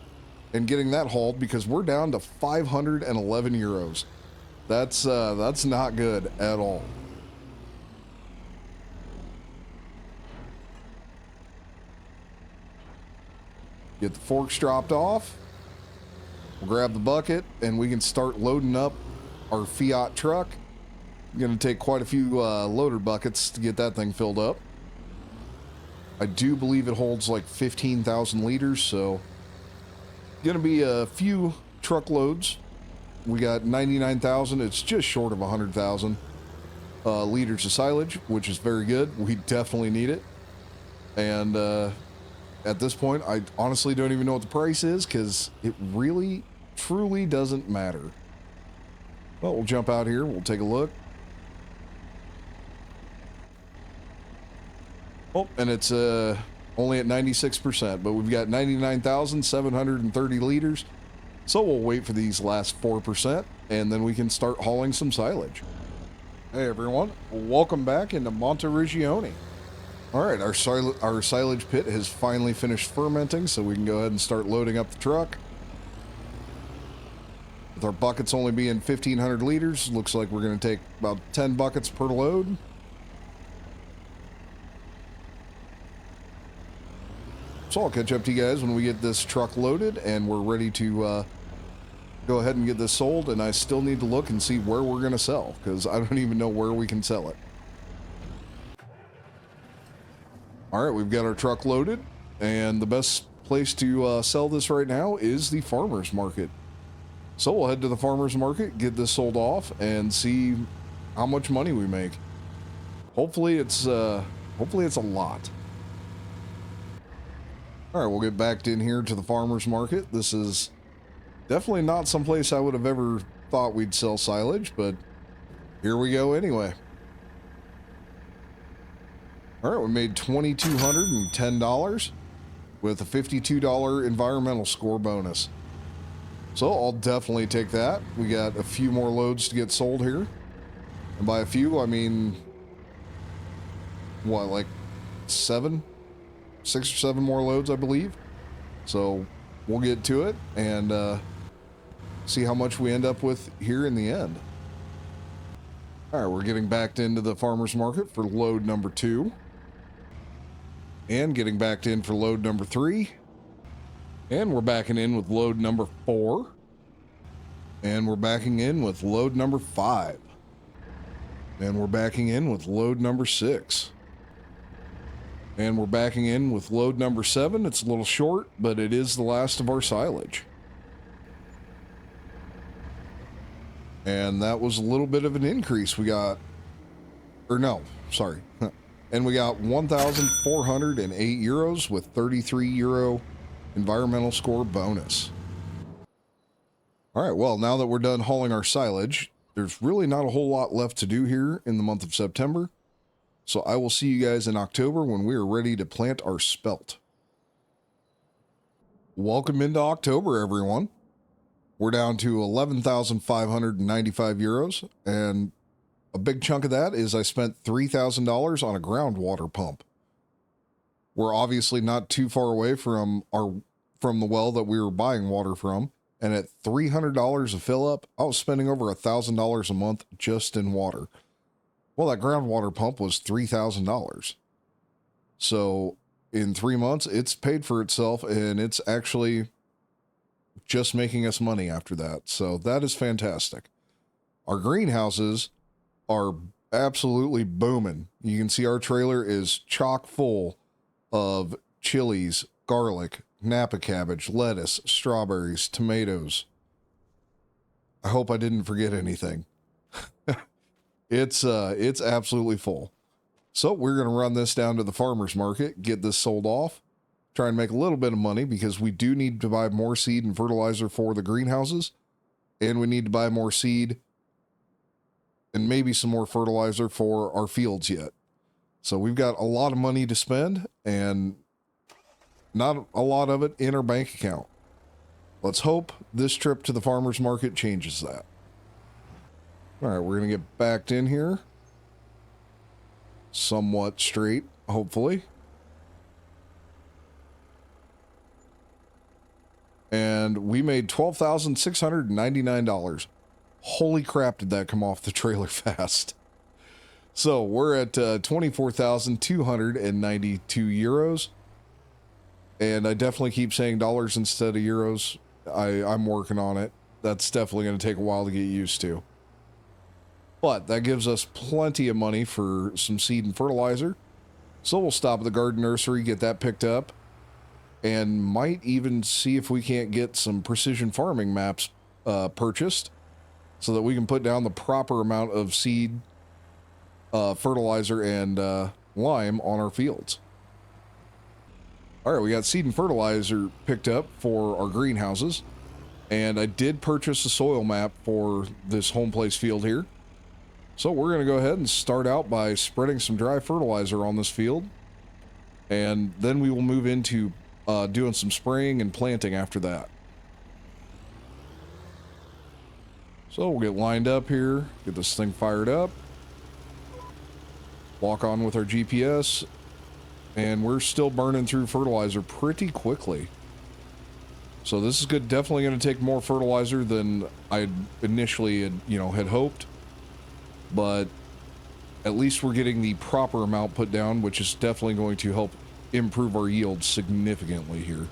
and getting that hauled, because we're down to 511 euros. That's not good at all. Get the forks dropped off. We'll grab the bucket, and we can start loading up our Fiat truck. Going to take quite a few loader buckets to get that thing filled up. I do believe it holds like 15,000 liters, so going to be a few truckloads. We got 99,000. It's just short of 100,000 liters of silage, which is very good. We definitely need it. And at this point, I honestly don't even know what the price is, because it really, truly doesn't matter. Well, we'll jump out here. We'll take a look. Oh, and it's only at 96%, but we've got 99,730 liters. So we'll wait for these last 4%, and then we can start hauling some silage. Hey everyone, welcome back into Monteriggioni. All right, our silage pit has finally finished fermenting, so we can go ahead and start loading up the truck. With our buckets only being 1,500 liters, looks like we're going to take about 10 buckets per load. So I'll catch up to you guys when we get this truck loaded and we're ready to go ahead and get this sold. And I still need to look and see where we're going to sell, because I don't even know where we can sell it. All right, we've got our truck loaded, and the best place to sell this right now is the farmer's market. So we'll head to the farmer's market, get this sold off, and see how much money we make. Hopefully it's a lot. All right, we'll get back in here to the farmer's market. This is definitely not someplace I would have ever thought we'd sell silage, but here we go anyway. All right, we made $2,210 with a $52 environmental score bonus. So I'll definitely take that. We got a few more loads to get sold here. And by a few, I mean, what, like 6 or 7 more loads, I believe. So we'll get to it and see how much we end up with here in the end. All right, we're getting backed into the farmer's market for load number 2. And getting backed in for load number 3. And we're backing in with load number 4. And we're backing in with load number 5. And we're backing in with load number 6. And we're backing in with load number 7. It's a little short, but it is the last of our silage. And that was a little bit of an increase. We got, or no, sorry. And we got 1,408 euros with 33 euro environmental score bonus. All right, well, now that we're done hauling our silage, there's really not a whole lot left to do here in the month of September. So I will see you guys in October when we are ready to plant our spelt. Welcome into October, everyone. We're down to 11,595 euros, and a big chunk of that is I spent $3,000 on a groundwater pump. We're obviously not too far away from the well that we were buying water from, and at $300 a fill up, I was spending over $1,000 a month just in water. Well, that groundwater pump was $3,000. So in 3 months, it's paid for itself, and it's actually just making us money after that. So that is fantastic. Our greenhouses are absolutely booming. You can see our trailer is chock full of chilies, garlic, Napa cabbage, lettuce, strawberries, tomatoes. I hope I didn't forget anything. It's absolutely full. So we're going to run this down to the farmer's market, get this sold off, try and make a little bit of money because we do need to buy more seed and fertilizer for the greenhouses, and we need to buy more seed and maybe some more fertilizer for our fields yet. So we've got a lot of money to spend and not a lot of it in our bank account. Let's hope this trip to the farmer's market changes that. All right, we're going to get backed in here. Somewhat straight, hopefully. And we made $12,699. Holy crap, did that come off the trailer fast. So we're at 24,292 euros. And I definitely keep saying dollars instead of euros. I'm working on it. That's definitely going to take a while to get used to. But that gives us plenty of money for some seed and fertilizer. So we'll stop at the garden nursery, get that picked up, and might even see if we can't get some precision farming maps purchased so that we can put down the proper amount of seed, fertilizer, and lime on our fields. All right, we got seed and fertilizer picked up for our greenhouses, and I did purchase a soil map for this home place field here. So we're going to go ahead and start out by spreading some dry fertilizer on this field, and then we will move into doing some spraying and planting after that. So we'll get lined up here, get this thing fired up, walk on with our GPS, and we're still burning through fertilizer pretty quickly. So this is good. Definitely going to take more fertilizer than I initially had hoped, but at least we're getting the proper amount put down, which is definitely going to help improve our yield significantly here.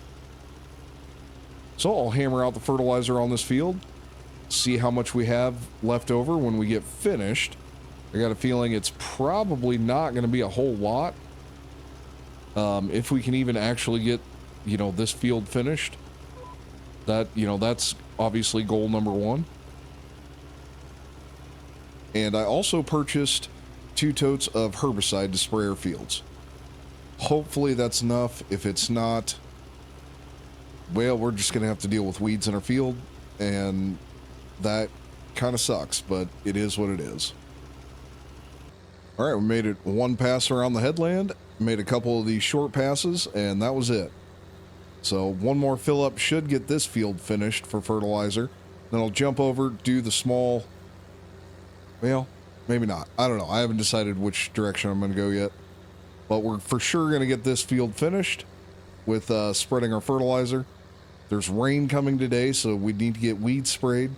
So I'll hammer out the fertilizer on this field, see how much we have left over when we get finished. I got a feeling it's probably not going to be a whole lot. If we can even actually get, this field finished, that's obviously goal number one. And I also purchased 2 totes of herbicide to spray our fields. Hopefully that's enough. If it's not, well, we're just going to have to deal with weeds in our field, and that kind of sucks, but it is what it is. All right, we made it one pass around the headland, made a couple of these short passes, and that was it. So one more fill up should get this field finished for fertilizer. Then I'll jump over, do the small, well, maybe not. I don't know. I haven't decided which direction I'm going to go yet. But we're for sure going to get this field finished with spreading our fertilizer. There's rain coming today, so we need to get weed sprayed.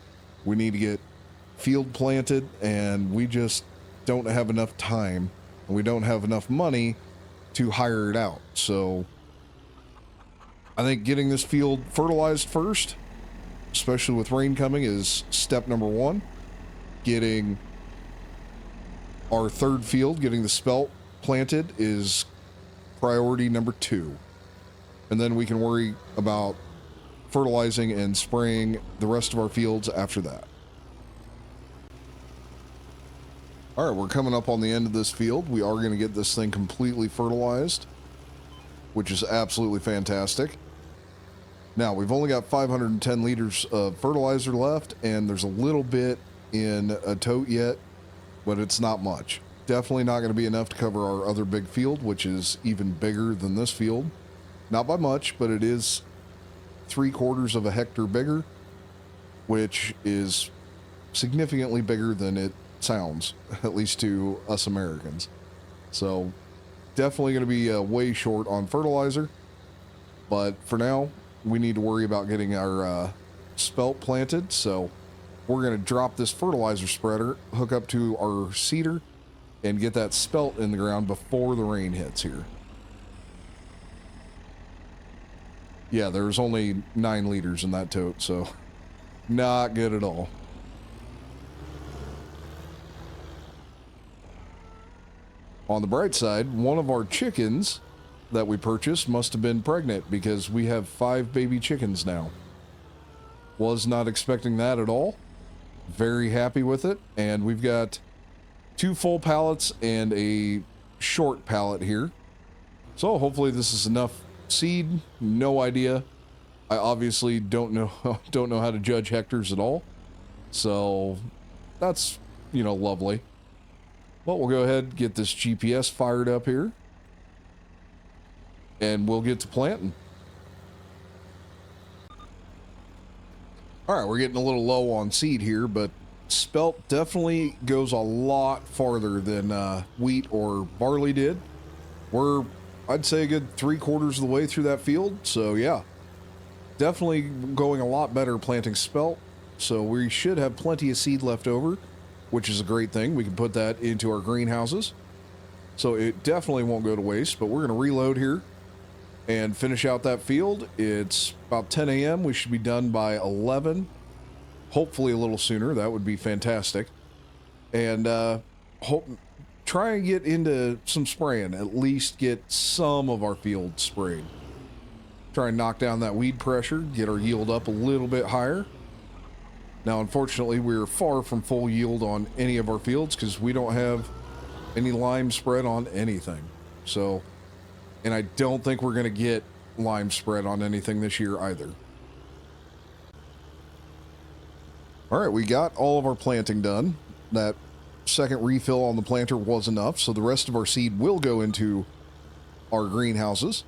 We need to get field planted, and we just don't have enough time, and we don't have enough money to hire it out. So I think getting this field fertilized first, especially with rain coming, is step number one. Getting our third field, getting the spelt planted, is priority number 2. And then we can worry about fertilizing and spraying the rest of our fields after that. All right, we're coming up on the end of this field. We are going to get this thing completely fertilized, which is absolutely fantastic. Now, we've only got 510 liters of fertilizer left, and there's a little bit in a tote yet, but it's not much. Definitely not going to be enough to cover our other big field, which is even bigger than this field. Not by much, but it is 3/4 of a hectare bigger, which is significantly bigger than it sounds, at least to us Americans. So definitely going to be way short on fertilizer, but for now we need to worry about getting our spelt planted. So we're going to drop this fertilizer spreader, hook up to our seeder, and get that spelt in the ground before the rain hits here. Yeah, there's only 9 liters in that tote, so not good at all. On the bright side, one of our chickens that we purchased must have been pregnant, because we have 5 baby chickens now. Was not expecting that at all. Very happy with it. And we've got 2 full pallets and a short pallet here. So hopefully this is enough seed. No idea. I obviously don't know how to judge hectares at all. So that's, lovely. But we'll go ahead and get this GPS fired up here, and we'll get to planting. All right, we're getting a little low on seed here, but spelt definitely goes a lot farther than wheat or barley did. We're, I'd say, a good 3/4 of the way through that field. So yeah, definitely going a lot better planting spelt. So we should have plenty of seed left over, which is a great thing. We can put that into our greenhouses. So it definitely won't go to waste, but we're going to reload here and finish out that field. It's about 10 a.m. We should be done by 11. Hopefully a little sooner. That would be fantastic. And try and get into some spraying. At least get some of our field sprayed. Try and knock down that weed pressure. Get our yield up a little bit higher. Now, unfortunately, we're far from full yield on any of our fields because we don't have any lime spread on anything. So, and I don't think we're going to get lime spread on anything this year either. All right, we got all of our planting done. That second refill on the planter was enough, so the rest of our seed will go into our greenhouses.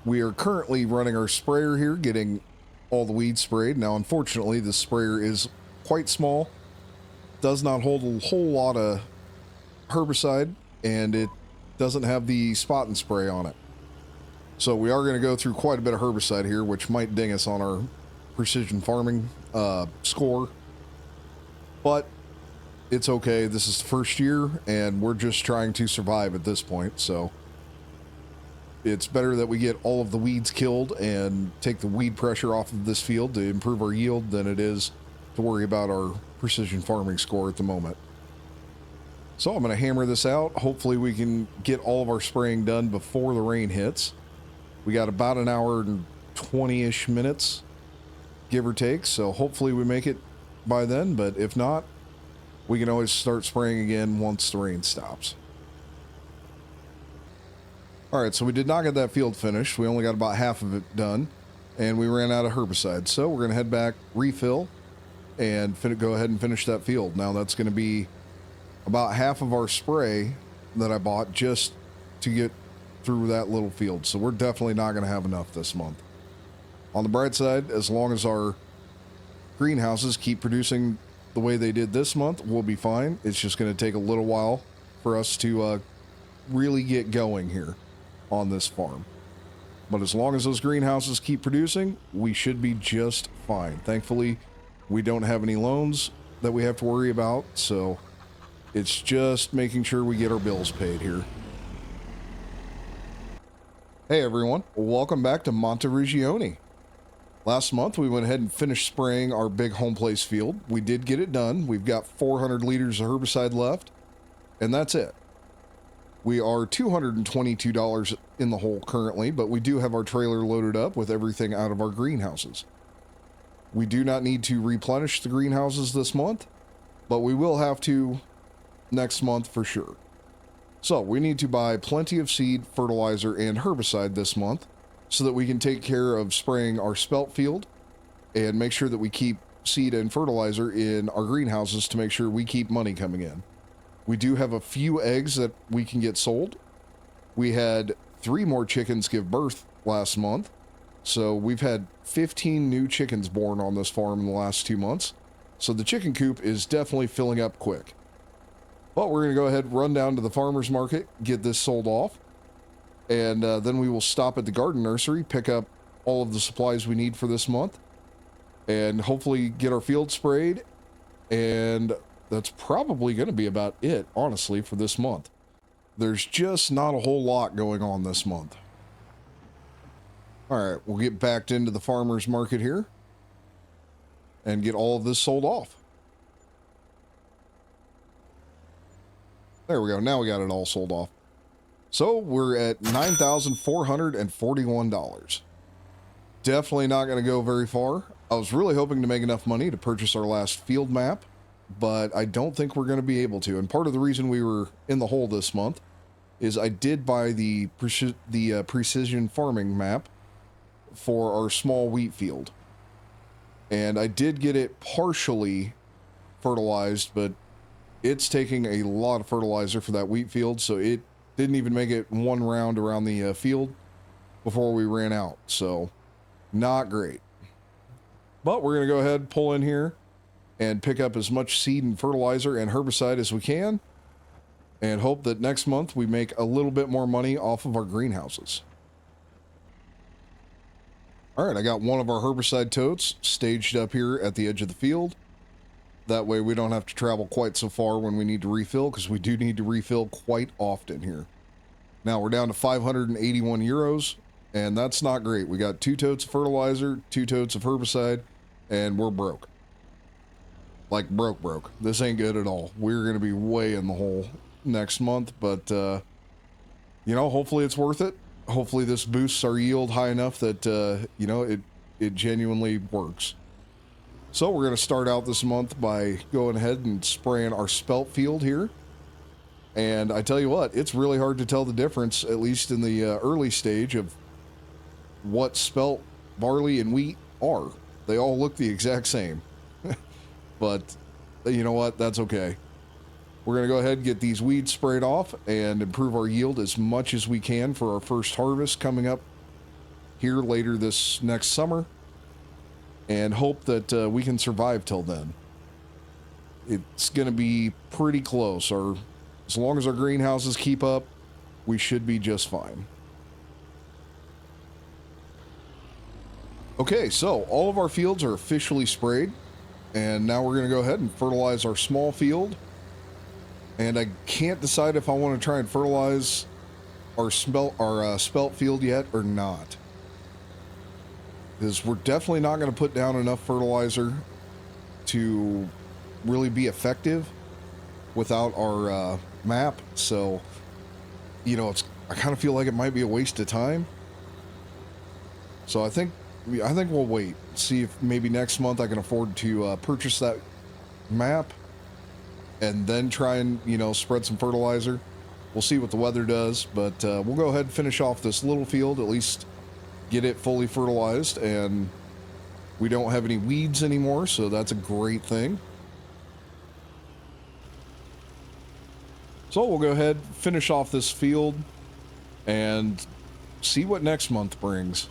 We are currently running our sprayer here, getting all the weeds sprayed. Now, unfortunately, this sprayer is quite small, does not hold a whole lot of herbicide, and it doesn't have the spot and spray on it. So we are going to go through quite a bit of herbicide here, which might ding us on our precision farming score. But it's okay. This is the first year, and we're just trying to survive at this point. So it's better that we get all of the weeds killed and take the weed pressure off of this field to improve our yield than it is to worry about our precision farming score at the moment. So I'm going to hammer this out. Hopefully we can get all of our spraying done before the rain hits. We got about an hour and 20-ish minutes, give or take. So hopefully we make it by then, but if not, we can always start spraying again once the rain stops. All right, so we did not get that field finished. We only got about half of it done, and we ran out of herbicide. So we're going to head back, refill, and go ahead and finish that field. Now that's going to be about half of our spray that I bought just to get through that little field. So we're definitely not going to have enough this month. On the bright side, as long as our greenhouses keep producing the way they did this month, we'll be fine. It's just going to take a little while for us to really get going here on this farm. But as long as those greenhouses keep producing, we should be just fine. Thankfully, we don't have any loans that we have to worry about, so it's just making sure we get our bills paid here. Hey everyone, welcome back to Monteriggioni. Last month we went ahead and finished spraying our big home place field. We did get it done. We've got 400 liters of herbicide left, and that's it. We are $222 in the hole currently, but we do have our trailer loaded up with everything out of our greenhouses. We do not need to replenish the greenhouses this month, but we will have to next month for sure. So we need to buy plenty of seed, fertilizer, and herbicide this month so that we can take care of spraying our spelt field and make sure that we keep seed and fertilizer in our greenhouses to make sure we keep money coming in. We do have a few eggs that we can get sold. We had 3 more chickens give birth last month. So we've had 15 new chickens born on this farm in the last 2 months. So the chicken coop is definitely filling up quick. But we're going to go ahead and run down to the farmer's market, get this sold off. And then we will stop at the garden nursery, pick up all of the supplies we need for this month. And hopefully get our field sprayed. And that's probably going to be about it, honestly, for this month. There's just not a whole lot going on this month. All right, we'll get backed into the farmer's market here and get all of this sold off. There we go. Now we got it all sold off. So we're at $9,441. Definitely not going to go very far. I was really hoping to make enough money to purchase our last field map, but I don't think we're going to be able to. And part of the reason we were in the hole this month is I did buy the precision farming map for our small wheat field. And I did get it partially fertilized, but it's taking a lot of fertilizer for that wheat field, so it didn't even make it one round around the field before we ran out. So not great. But we're going to go ahead, pull in here, and pick up as much seed and fertilizer and herbicide as we can, and hope that next month we make a little bit more money off of our greenhouses. All right, I got one of our herbicide totes staged up here at the edge of the field. That way we don't have to travel quite so far when we need to refill, because we do need to refill quite often here. Now we're down to 581 euros, and that's not great. We got 2 totes of fertilizer, 2 totes of herbicide, and we're broke. Like broke. This ain't good at all. We're going to be way in the hole next month, but, you know, hopefully it's worth it. Hopefully this boosts our yield high enough that, you know, it genuinely works. So we're going to start out this month by going ahead and spraying our spelt field here. And I tell you what, it's really hard to tell the difference, at least in the early stage, of what spelt, barley, and wheat are. They all look the exact same. But you know what? That's okay. We're going to go ahead and get these weeds sprayed off and improve our yield as much as we can for our first harvest coming up here later this next summer, and hope that we can survive till then. It's going to be pretty close. As long as our greenhouses keep up, we should be just fine. Okay, so all of our fields are officially sprayed, and now we're going to go ahead and fertilize our small field. And I can't decide if I want to try and fertilize our spelt field yet or not, because we're definitely not going to put down enough fertilizer to really be effective without our map. So, you know, I kind of feel like it might be a waste of time. So I think we'll wait, see if maybe next month I can afford to purchase that map and then try and, you know, spread some fertilizer. We'll see what the weather does, but we'll go ahead and finish off this little field, at least get it fully fertilized, and we don't have any weeds anymore, so that's a great thing. So we'll go ahead, finish off this field, and see what next month brings.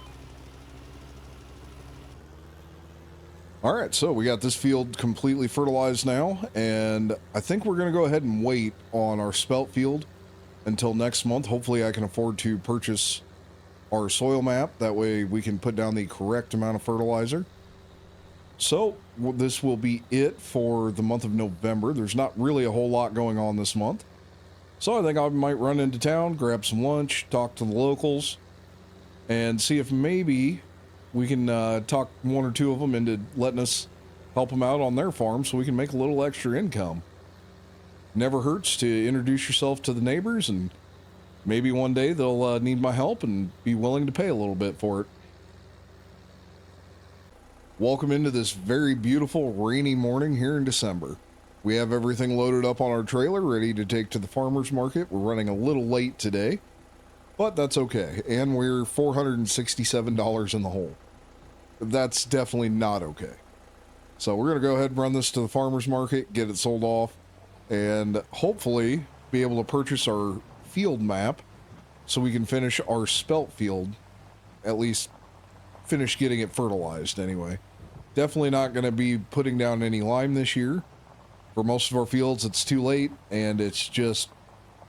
All right, so we got this field completely fertilized now, and I think we're going to go ahead and wait on our spelt field until next month. Hopefully I can afford to purchase our soil map. That way we can put down the correct amount of fertilizer. So this will be it for the month of November. There's not really a whole lot going on this month. So I think I might run into town, grab some lunch, talk to the locals, and see if maybe we can talk one or two of them into letting us help them out on their farm so we can make a little extra income. Never hurts to introduce yourself to the neighbors, and maybe one day they'll need my help and be willing to pay a little bit for it. Welcome into this very beautiful rainy morning here in December. We have everything loaded up on our trailer, ready to take to the farmer's market. We're running a little late today, but that's okay. And we're $467 in the hole. That's definitely not okay. So we're going to go ahead and run this to the farmer's market, get it sold off, and hopefully be able to purchase our field map so we can finish our spelt field, at least finish getting it fertilized anyway. Definitely not going to be putting down any lime this year. For most of our fields, it's too late, and it's just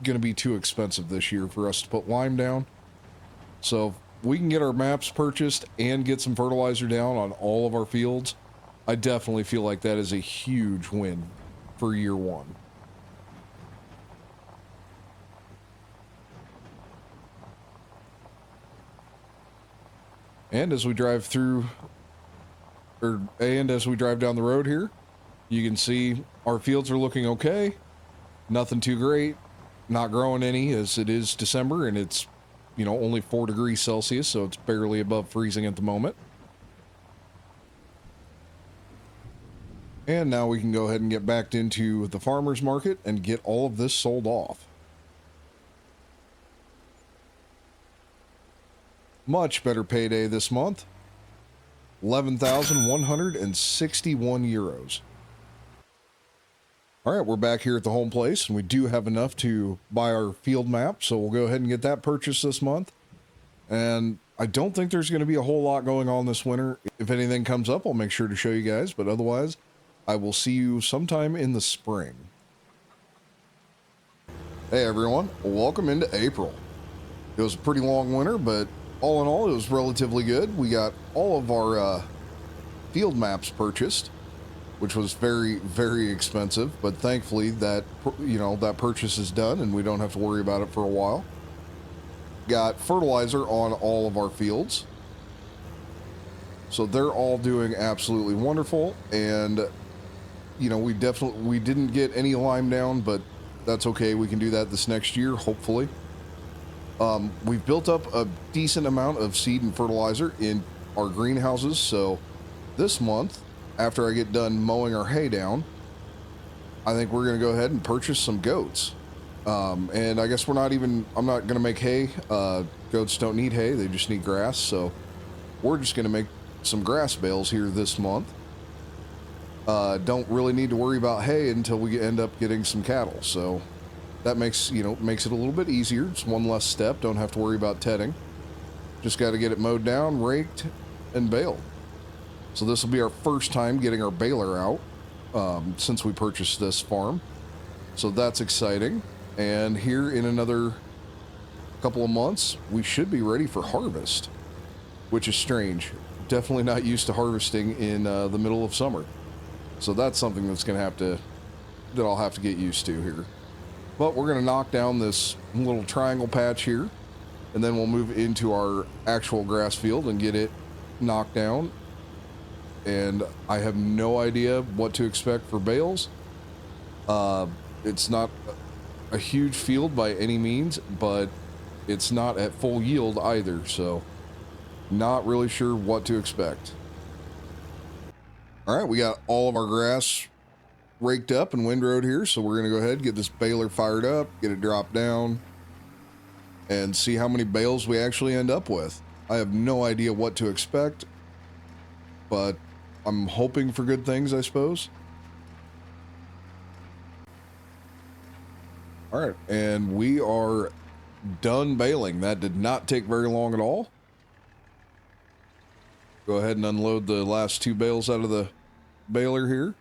going to be too expensive this year for us to put lime down. So if we can get our maps purchased and get some fertilizer down on all of our fields, I definitely feel like that is a huge win for year one. And as we drive through, as we drive down the road here, you can see our fields are looking okay. Nothing too great. Not growing any, as it is December and it's, you know, only 4 degrees Celsius, so it's barely above freezing at the moment. And now we can go ahead and get back into the farmer's market and get all of this sold off. Much better payday this month. 11,161 euros. All right, we're back here at the home place, and we do have enough to buy our field map, so we'll go ahead and get that purchased this month. And I don't think there's going to be a whole lot going on this winter. If anything comes up, I'll make sure to show you guys, but otherwise, I will see you sometime in the spring. Hey everyone, welcome into April. It was a pretty long winter, but all in all, it was relatively good. We got all of our field maps purchased, which was very, very expensive, but thankfully that, you know, that purchase is done and we don't have to worry about it for a while. Got fertilizer on all of our fields, so they're all doing absolutely wonderful. And you know, we didn't get any lime down, but that's okay. We can do that this next year, hopefully. We've built up a decent amount of seed and fertilizer in our greenhouses, so this month, after I get done mowing our hay down, I think we're going to go ahead and purchase some goats. And I guess I'm not going to make hay. Goats don't need hay, they just need grass, so we're just going to make some grass bales here this month. Don't really need to worry about hay until we end up getting some cattle, so that makes it a little bit easier. It's one less step, don't have to worry about tedding. Just got to get it mowed down, raked, and baled. So this will be our first time getting our baler out since we purchased this farm. So that's exciting. And here in another couple of months, we should be ready for harvest, which is strange. Definitely not used to harvesting in the middle of summer. So that's something that's going to have to, that I'll have to get used to here. But we're going to knock down this little triangle patch here, and then we'll move into our actual grass field and get it knocked down. And I have no idea what to expect for bales. It's not a huge field by any means, but it's not at full yield either, so not really sure what to expect. All right, we got all of our grass raked up and windrowed here, so we're going to go ahead and get this baler fired up, get it dropped down, and see how many bales we actually end up with. I have no idea what to expect, but I'm hoping for good things, I suppose. All right, and we are done baling. That did not take very long at all. Go ahead and unload the last 2 bales out of the baler here.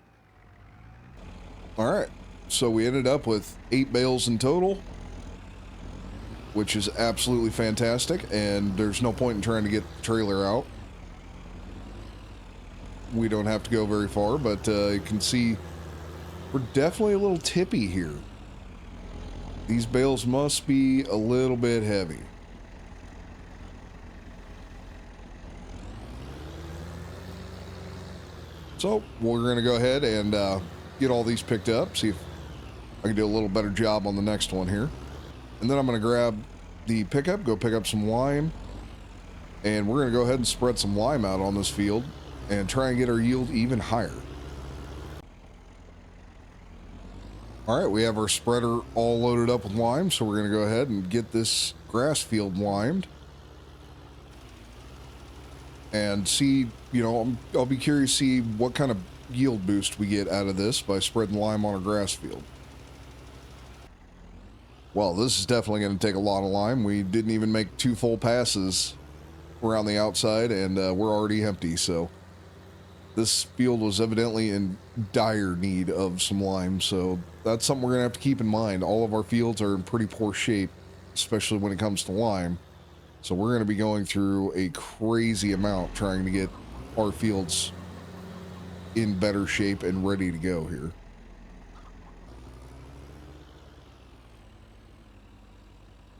All right, so we ended up with 8 bales in total, which is absolutely fantastic, and there's no point in trying to get the trailer out. We don't have to go very far, but you can see we're definitely a little tippy here. These bales must be a little bit heavy. So we're going to go ahead and get all these picked up, see if I can do a little better job on the next one here. And then I'm going to grab the pickup, go pick up some lime, and we're going to go ahead and spread some lime out on this field and try and get our yield even higher. All right, we have our spreader all loaded up with lime, so we're going to go ahead and get this grass field limed and see, you know, I'll be curious to see what kind of yield boost we get out of this by spreading lime on a grass field. Well, this is definitely going to take a lot of lime. We didn't even make 2 full passes around the outside, and we're already empty, so this field was evidently in dire need of some lime, so that's something we're going to have to keep in mind. All of our fields are in pretty poor shape, especially when it comes to lime. So we're going to be going through a crazy amount trying to get our fields in better shape and ready to go here.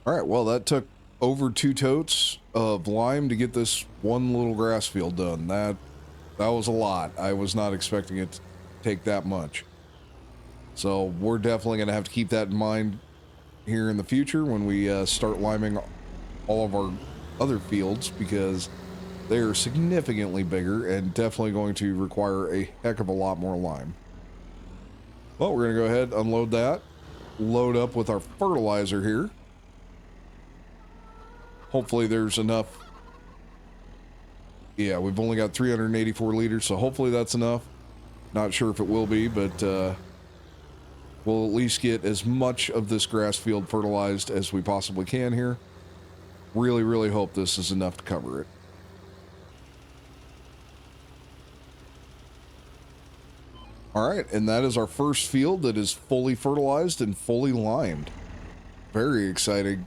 All right, well, that took over 2 totes of lime to get this one little grass field done. That was a lot. I was not expecting it to take that much. So we're definitely going to have to keep that in mind here in the future when we start liming all of our other fields, because they're significantly bigger and definitely going to require a heck of a lot more lime. Well, we're going to go ahead, unload that, load up with our fertilizer here. Hopefully there's enough. Yeah, we've only got 384 liters, so hopefully that's enough. Not sure if it will be, but we'll at least get as much of this grass field fertilized as we possibly can here. Really, really hope this is enough to cover it. All right, and that is our first field that is fully fertilized and fully limed. Very exciting.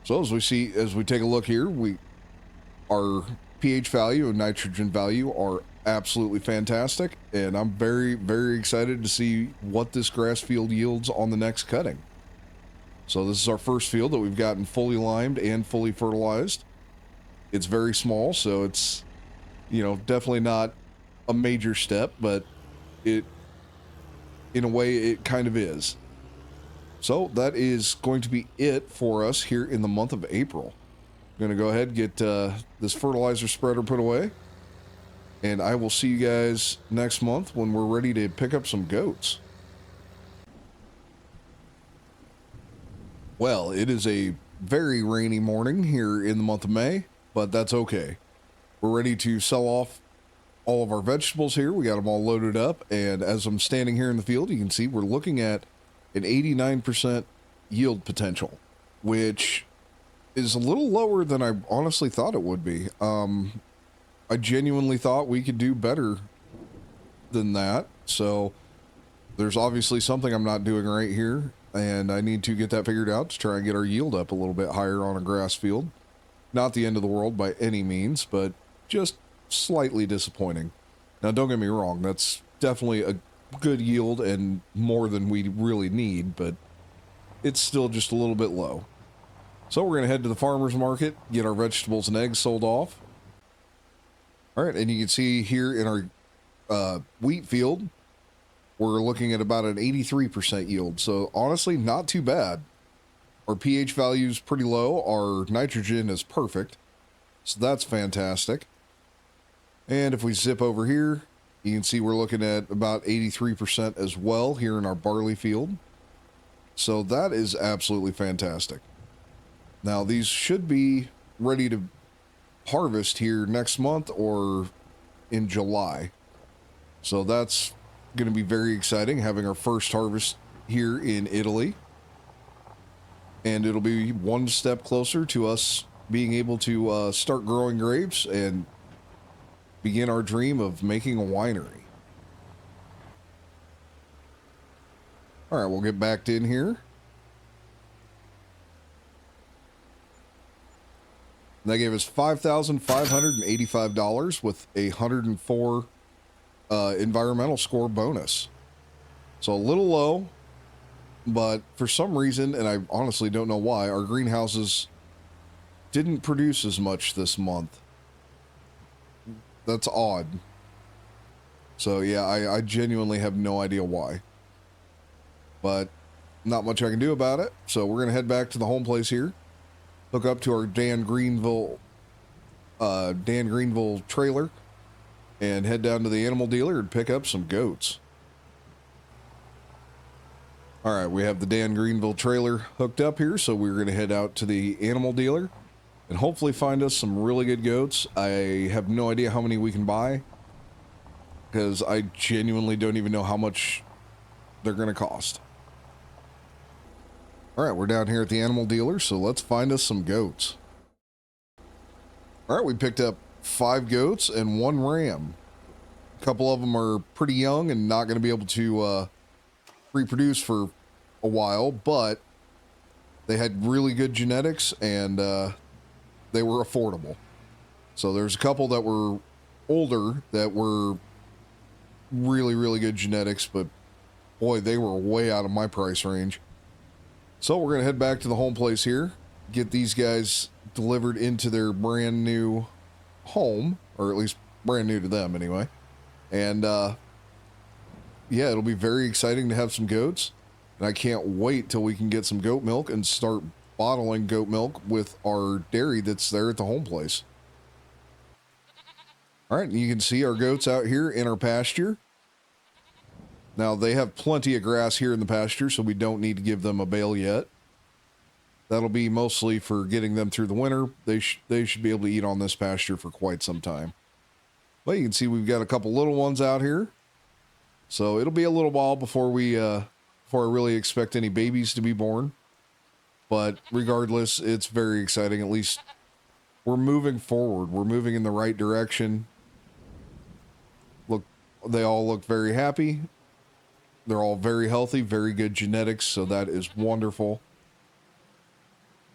So as we take a look here, our pH value and nitrogen value are absolutely fantastic, and I'm very, very excited to see what this grass field yields on the next cutting. So this is our first field that we've gotten fully limed and fully fertilized. It's very small, so it's, you know, definitely not a major step, but it, in a way, it kind of is. So that is going to be it for us here in the month of April. I'm going to go ahead and get this fertilizer spreader put away, and I will see you guys next month when we're ready to pick up some goats. Well, it is a very rainy morning here in the month of May, but that's okay. We're ready to sell off all of our vegetables here. We got them all loaded up, and as I'm standing here in the field, you can see we're looking at an 89% yield potential, which is a little lower than I honestly thought it would be. I genuinely thought we could do better than that, so there's obviously something I'm not doing right here, and I need to get that figured out to try and get our yield up a little bit higher on a grass field. Not the end of the world by any means, but just slightly disappointing. Now, don't get me wrong, that's definitely a good yield and more than we really need, but it's still just a little bit low. So we're going to head to the farmer's market, get our vegetables and eggs sold off. All right, and you can see here in our wheat field, we're looking at about an 83% yield. So honestly, not too bad. Our pH value is pretty low. Our nitrogen is perfect. So that's fantastic. And if we zip over here, you can see we're looking at about 83% as well here in our barley field. So that is absolutely fantastic. Now these should be ready to harvest here next month or in July. So that's going to be very exciting, having our first harvest here in Italy. And it'll be one step closer to us being able to start growing grapes and begin our dream of making a winery. All right, we'll get backed in here. That gave us $5,585 with a 104 environmental score bonus. So a little low, but for some reason, and I honestly don't know why, our greenhouses didn't produce as much this month. That's odd. So yeah, I genuinely have no idea why. But not much I can do about it. So we're going to head back to the home place here. Hook up to our Dan Greenville trailer and head down to the animal dealer and pick up some goats. All right, we have the Dan Greenville trailer hooked up here, so we're going to head out to the animal dealer and hopefully find us some really good goats. I have no idea how many we can buy because I genuinely don't even know how much they're going to cost. All right, we're down here at the animal dealer, so let's find us some goats. All right, we picked up 5 goats and 1 ram. A couple of them are pretty young and not going to be able to reproduce for a while, but they had really good genetics and they were affordable. So there's a couple that were older that were really, really good genetics, but boy, they were way out of my price range. So we're going to head back to the home place here, get these guys delivered into their brand new home, or at least brand new to them anyway. And yeah, it'll be very exciting to have some goats. And I can't wait till we can get some goat milk and start bottling goat milk with our dairy that's there at the home place. All right, and you can see our goats out here in our pasture. Now, they have plenty of grass here in the pasture, so we don't need to give them a bale yet. That'll be mostly for getting them through the winter. They should be able to eat on this pasture for quite some time. But you can see we've got a couple little ones out here. So it'll be a little while before I really expect any babies to be born. But regardless, it's very exciting. At least we're moving forward. We're moving in the right direction. Look, they all look very happy. They're all very healthy, very good genetics, so that is wonderful.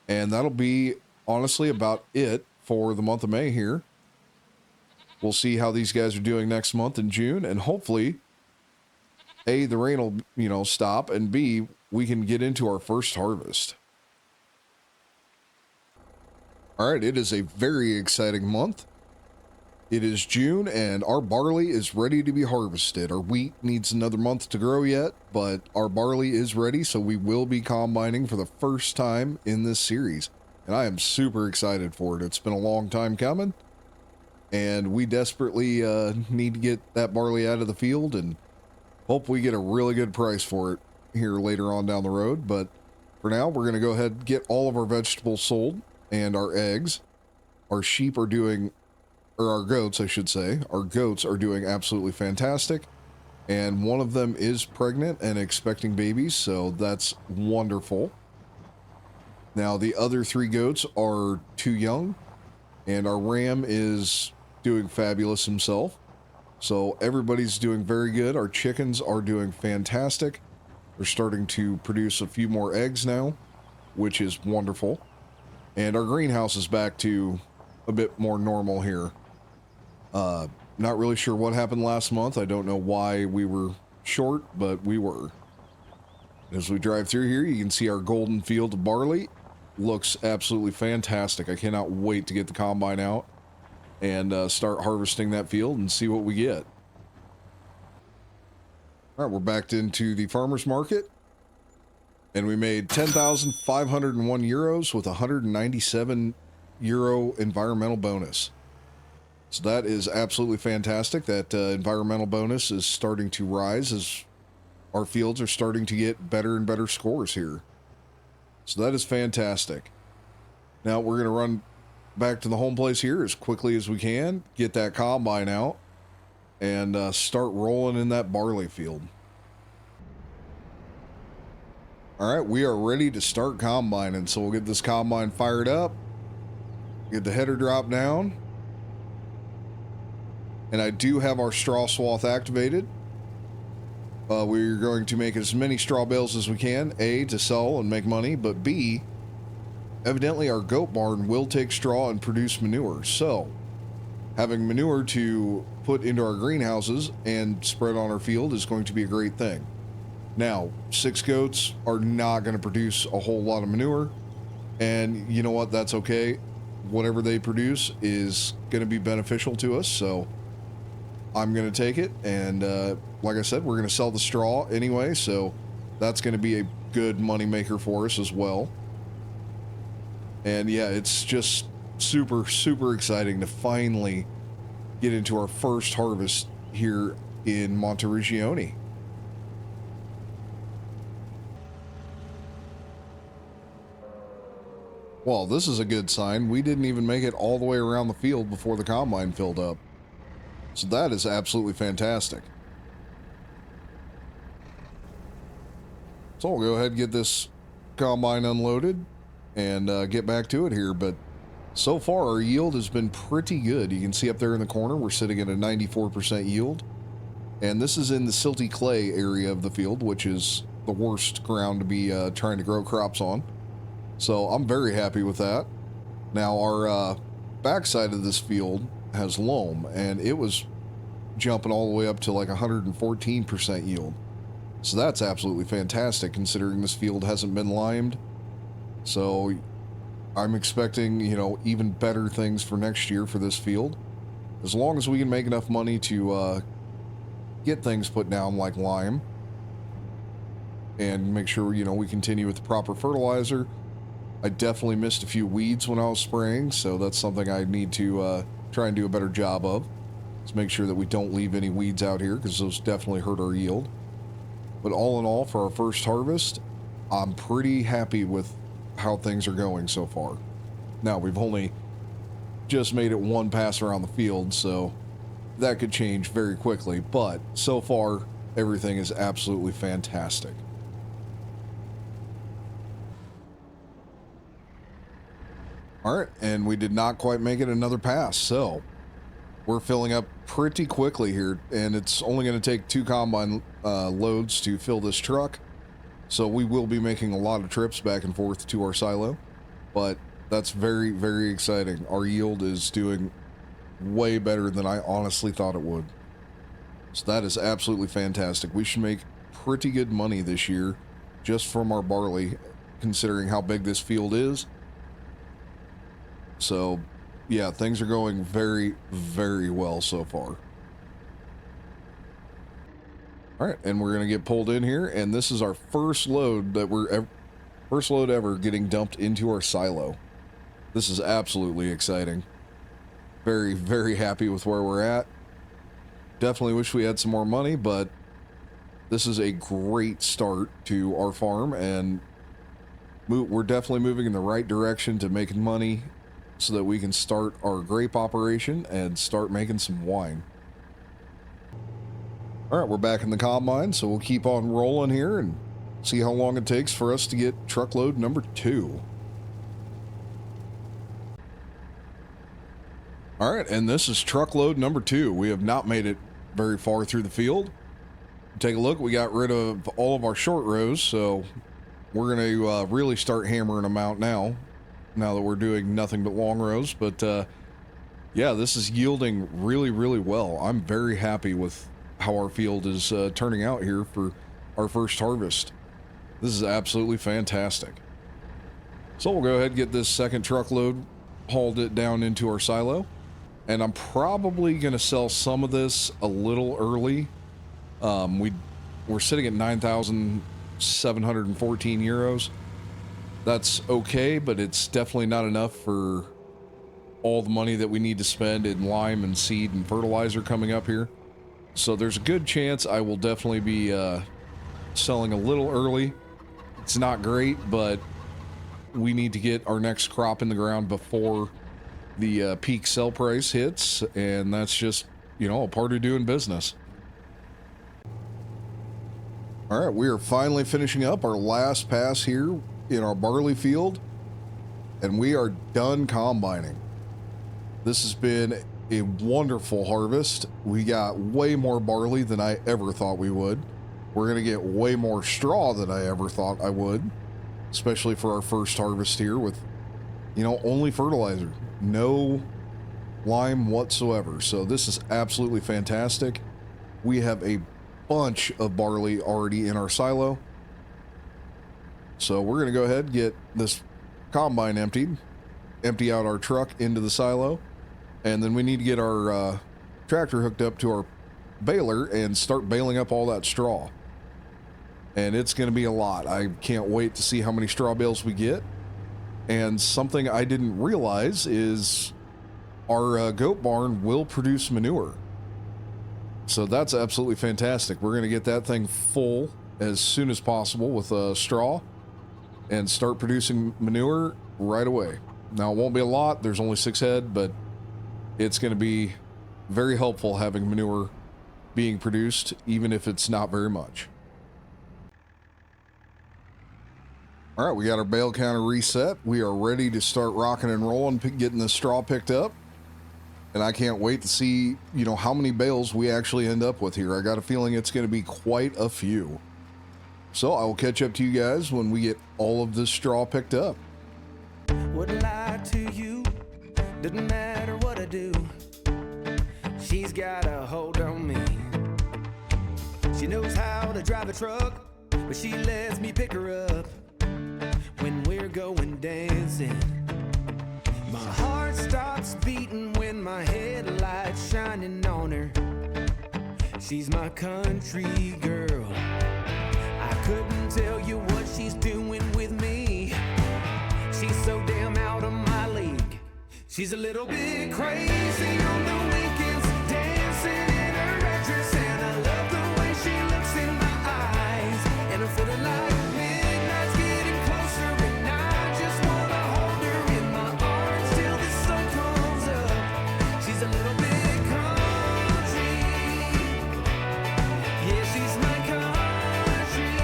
And that'll be, honestly, about it for the month of May here. We'll see how these guys are doing next month in June, and hopefully, A, the rain will, stop, and B, we can get into our first harvest. All right, it is a very exciting month. It is June, and our barley is ready to be harvested. Our wheat needs another month to grow yet, but our barley is ready, so we will be combining for the first time in this series. And I am super excited for it. It's been a long time coming, and we desperately need to get that barley out of the field and hope we get a really good price for it here later on down the road. But for now, we're going to go ahead and get all of our vegetables sold and our eggs. Our sheep are doing... or our goats, I should say. Our goats are doing absolutely fantastic. And one of them is pregnant and expecting babies, so that's wonderful. Now, the other 3 goats are too young, and our ram is doing fabulous himself. So everybody's doing very good. Our chickens are doing fantastic. They're starting to produce a few more eggs now, which is wonderful. And our greenhouse is back to a bit more normal here. Not really sure what happened last month. I don't know why we were short, but we were. As we drive through here, you can see our golden field of barley. Looks absolutely fantastic. I cannot wait to get the combine out and start harvesting that field and see what we get. All right, we're backed into the farmer's market. And we made 10,501 euros with 197 euro environmental bonus. So that is absolutely fantastic. That environmental bonus is starting to rise as our fields are starting to get better and better scores here. So that is fantastic. Now we're going to run back to the home place here as quickly as we can, get that combine out, and start rolling in that barley field. All right, we are ready to start combining, so we'll get this combine fired up, get the header drop down, and I do have our straw swath activated. We're going to make as many straw bales as we can, A, to sell and make money, but B, evidently our goat barn will take straw and produce manure, so having manure to put into our greenhouses and spread on our field is going to be a great thing. Now, 6 goats are not going to produce a whole lot of manure, and you know what, that's okay. Whatever they produce is going to be beneficial to us, so I'm going to take it, and like I said, we're going to sell the straw anyway, so that's going to be a good money maker for us as well. And yeah, it's just super, super exciting to finally get into our first harvest here in Monteriggioni. Well, this is a good sign. We didn't even make it all the way around the field before the combine filled up. So that is absolutely fantastic. So I'll go ahead and get this combine unloaded and get back to it here. But so far, our yield has been pretty good. You can see up there in the corner, we're sitting at a 94% yield. And this is in the silty clay area of the field, which is the worst ground to be trying to grow crops on. So I'm very happy with that. Now, our backside of this field has loam, and it was jumping all the way up to like 114% yield. So that's absolutely fantastic considering this field hasn't been limed. So I'm expecting, you know, even better things for next year for this field. As long as we can make enough money to get things put down like lime and make sure, you know, we continue with the proper fertilizer. I definitely missed a few weeds when I was spraying, so that's something I need to try and do a better job of. Let's make sure that we don't leave any weeds out here because those definitely hurt our yield. But all in all, for our first harvest, I'm pretty happy with how things are going so far. Now, we've only just made it one pass around the field, so that could change very quickly. But so far, everything is absolutely fantastic. All right, and we did not quite make it another pass, so we're filling up pretty quickly here, and it's only going to take 2 combine loads to fill this truck, so we will be making a lot of trips back and forth to our silo, but that's very, very exciting. Our yield is doing way better than I honestly thought it would, so that is absolutely fantastic. We should make pretty good money this year just from our barley, considering how big this field is. So, yeah, things are going very, very well so far. All right, and we're going to get pulled in here, and this is our first load that first load ever getting dumped into our silo. This is absolutely exciting. Very, very happy with where we're at. Definitely wish we had some more money, but this is a great start to our farm, and we're definitely moving in the right direction to making money so that we can start our grape operation and start making some wine. All right, we're back in the combine, so we'll keep on rolling here and see how long it takes for us to get truckload number 2. All right, and this is truckload number 2. We have not made it very far through the field. Take a look. We got rid of all of our short rows, so we're going to really start hammering them out now that we're doing nothing but long rows. But yeah, this is yielding really, really well. I'm very happy with how our field is turning out here for our first harvest. This is absolutely fantastic. So we'll go ahead and get this second truckload, hauled it down into our silo. And I'm probably going to sell some of this a little early. We're sitting at 9,714 euros. That's okay, but it's definitely not enough for all the money that we need to spend in lime and seed and fertilizer coming up here. So there's a good chance I will definitely be selling a little early. It's not great, but we need to get our next crop in the ground before the peak sell price hits, and that's just, you know, a part of doing business. All right, we are finally finishing up our last pass here in our barley field, and we are done combining. This has been a wonderful harvest. We got way more barley than I ever thought we would. We're going to get way more straw than I ever thought I would, especially for our first harvest here with, you know, only fertilizer, no lime whatsoever. So this is absolutely fantastic. We have a bunch of barley already in our silo. So we're going to go ahead and get this combine emptied, empty out our truck into the silo, and then we need to get our tractor hooked up to our baler and start baling up all that straw. And it's going to be a lot. I can't wait to see how many straw bales we get. And something I didn't realize is our goat barn will produce manure. So that's absolutely fantastic. We're going to get that thing full as soon as possible with straw and start producing manure right away. Now, it won't be a lot. There's only 6 head, but it's going to be very helpful having manure being produced, even if it's not very much. All right, we got our bale counter reset. We are ready to start rocking and rolling, getting the straw picked up. And I can't wait to see, you know, how many bales we actually end up with here. I got a feeling it's going to be quite a few. So I will catch up to you guys when we get all of this straw picked up. Wouldn't lie to you, doesn't matter what I do. She's got a hold on me. She knows how to drive a truck, but she lets me pick her up when we're going dancing. My heart stops beating when my headlights shining on her. She's my country girl. I couldn't tell you what she's doing with me. She's so damn out of my league. She's a little bit crazy on the weekends, dancing in her red dress, and I love the way she looks in my eyes. And I'm feeling like midnight's getting closer, and I just wanna hold her in my arms till the sun comes up. She's a little bit country. Yeah, she's my country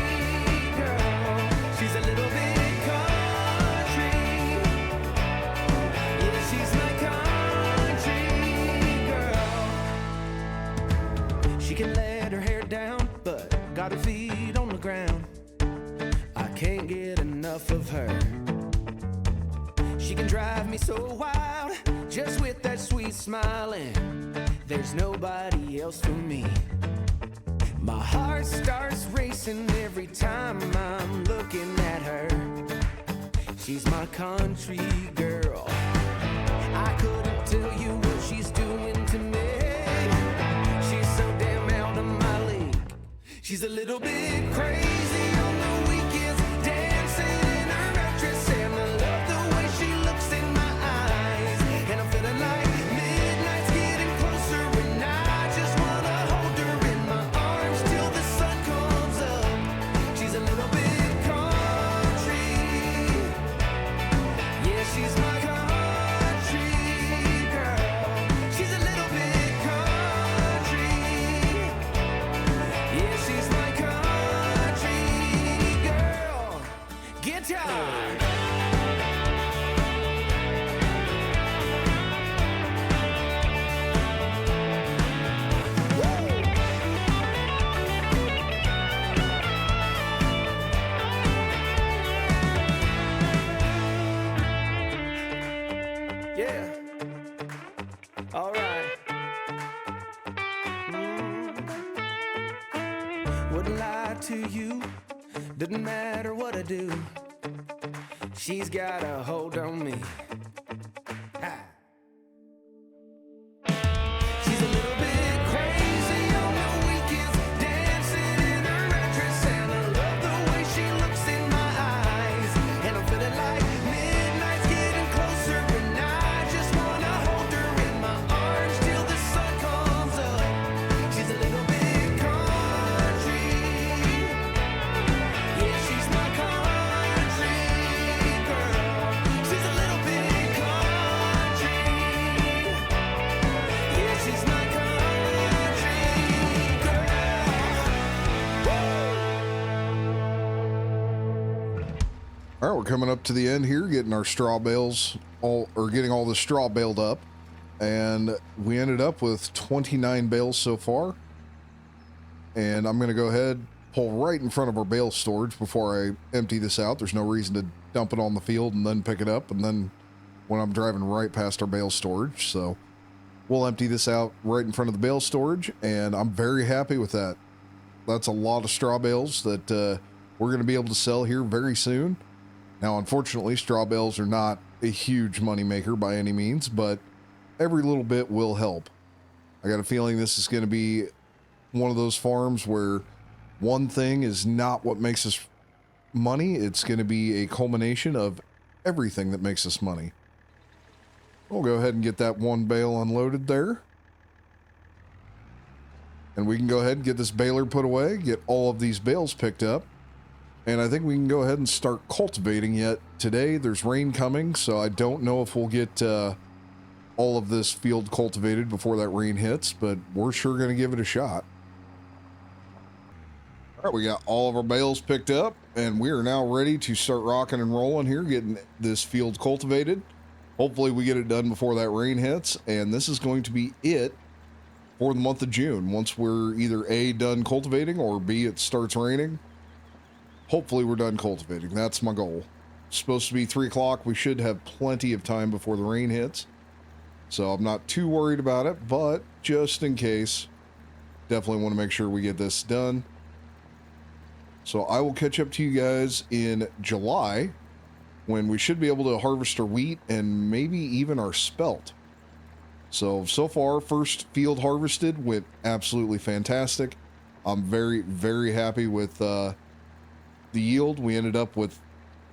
girl. She's a little bit country. Yeah, she's my country girl. She can let her hair down, but got her feet on the ground. I can't get enough of her. She can drive me so wild, just with that sweet smile, and there's nobody else for me. My heart starts racing every time I'm looking at her. She's my country girl. I couldn't tell you what she's doing to me. She's so damn out of my league. She's a little bit crazy on the weekends, dancing in her red dress, and I love the way she looks in my eyes. And I'm feeling like midnight's getting closer, and I just wanna hold her in my arms till the sun comes up. She's a little bit country. Yeah, she's my country All right. Wouldn't lie to you, didn't matter what I do. She's got a hold on me. Ha. She's a little bit crazy on the weekends, dancing in her red dress, and I love the way she looks in my eyes. And I'm feeling like midnight's getting closer, and I just wanna hold her in my arms till the sun comes up. She's a little bit country, yeah, she's my country girl. She's a little bit country, yeah, she's my country girl. All right, we're coming up to the end here, getting our straw bales getting all the straw baled up, and we ended up with 29 bales so far. And I'm going to go ahead, pull right in front of our bale storage before I empty this out. There's no reason to dump it on the field and then pick it up, and then when I'm driving right past our bale storage. So we'll empty this out right in front of the bale storage, and I'm very happy with that. That's a lot of straw bales that we're going to be able to sell here very soon. Now, unfortunately, straw bales are not a huge moneymaker by any means, but every little bit will help. I got a feeling this is going to be one of those farms where one thing is not what makes us money. It's going to be a culmination of everything that makes us money. We'll go ahead and get that one bale unloaded there. And we can go ahead and get this baler put away, get all of these bales picked up. And I think we can go ahead and start cultivating yet today. There's rain coming, so I don't know if we'll get all of this field cultivated before that rain hits, but we're sure going to give it a shot. All right, we got all of our bales picked up, and we are now ready to start rocking and rolling here, getting this field cultivated. Hopefully we get it done before that rain hits, and this is going to be it for the month of June. Once we're either A, done cultivating, or B, it starts raining. Hopefully we're done cultivating. That's my goal. It's supposed to be 3 o'clock. We should have plenty of time before the rain hits. So I'm not too worried about it, but just in case, definitely want to make sure we get this done. So I will catch up to you guys in July when we should be able to harvest our wheat and maybe even our spelt. So far, first field harvested went absolutely fantastic. I'm very, very happy with the yield. We ended up with,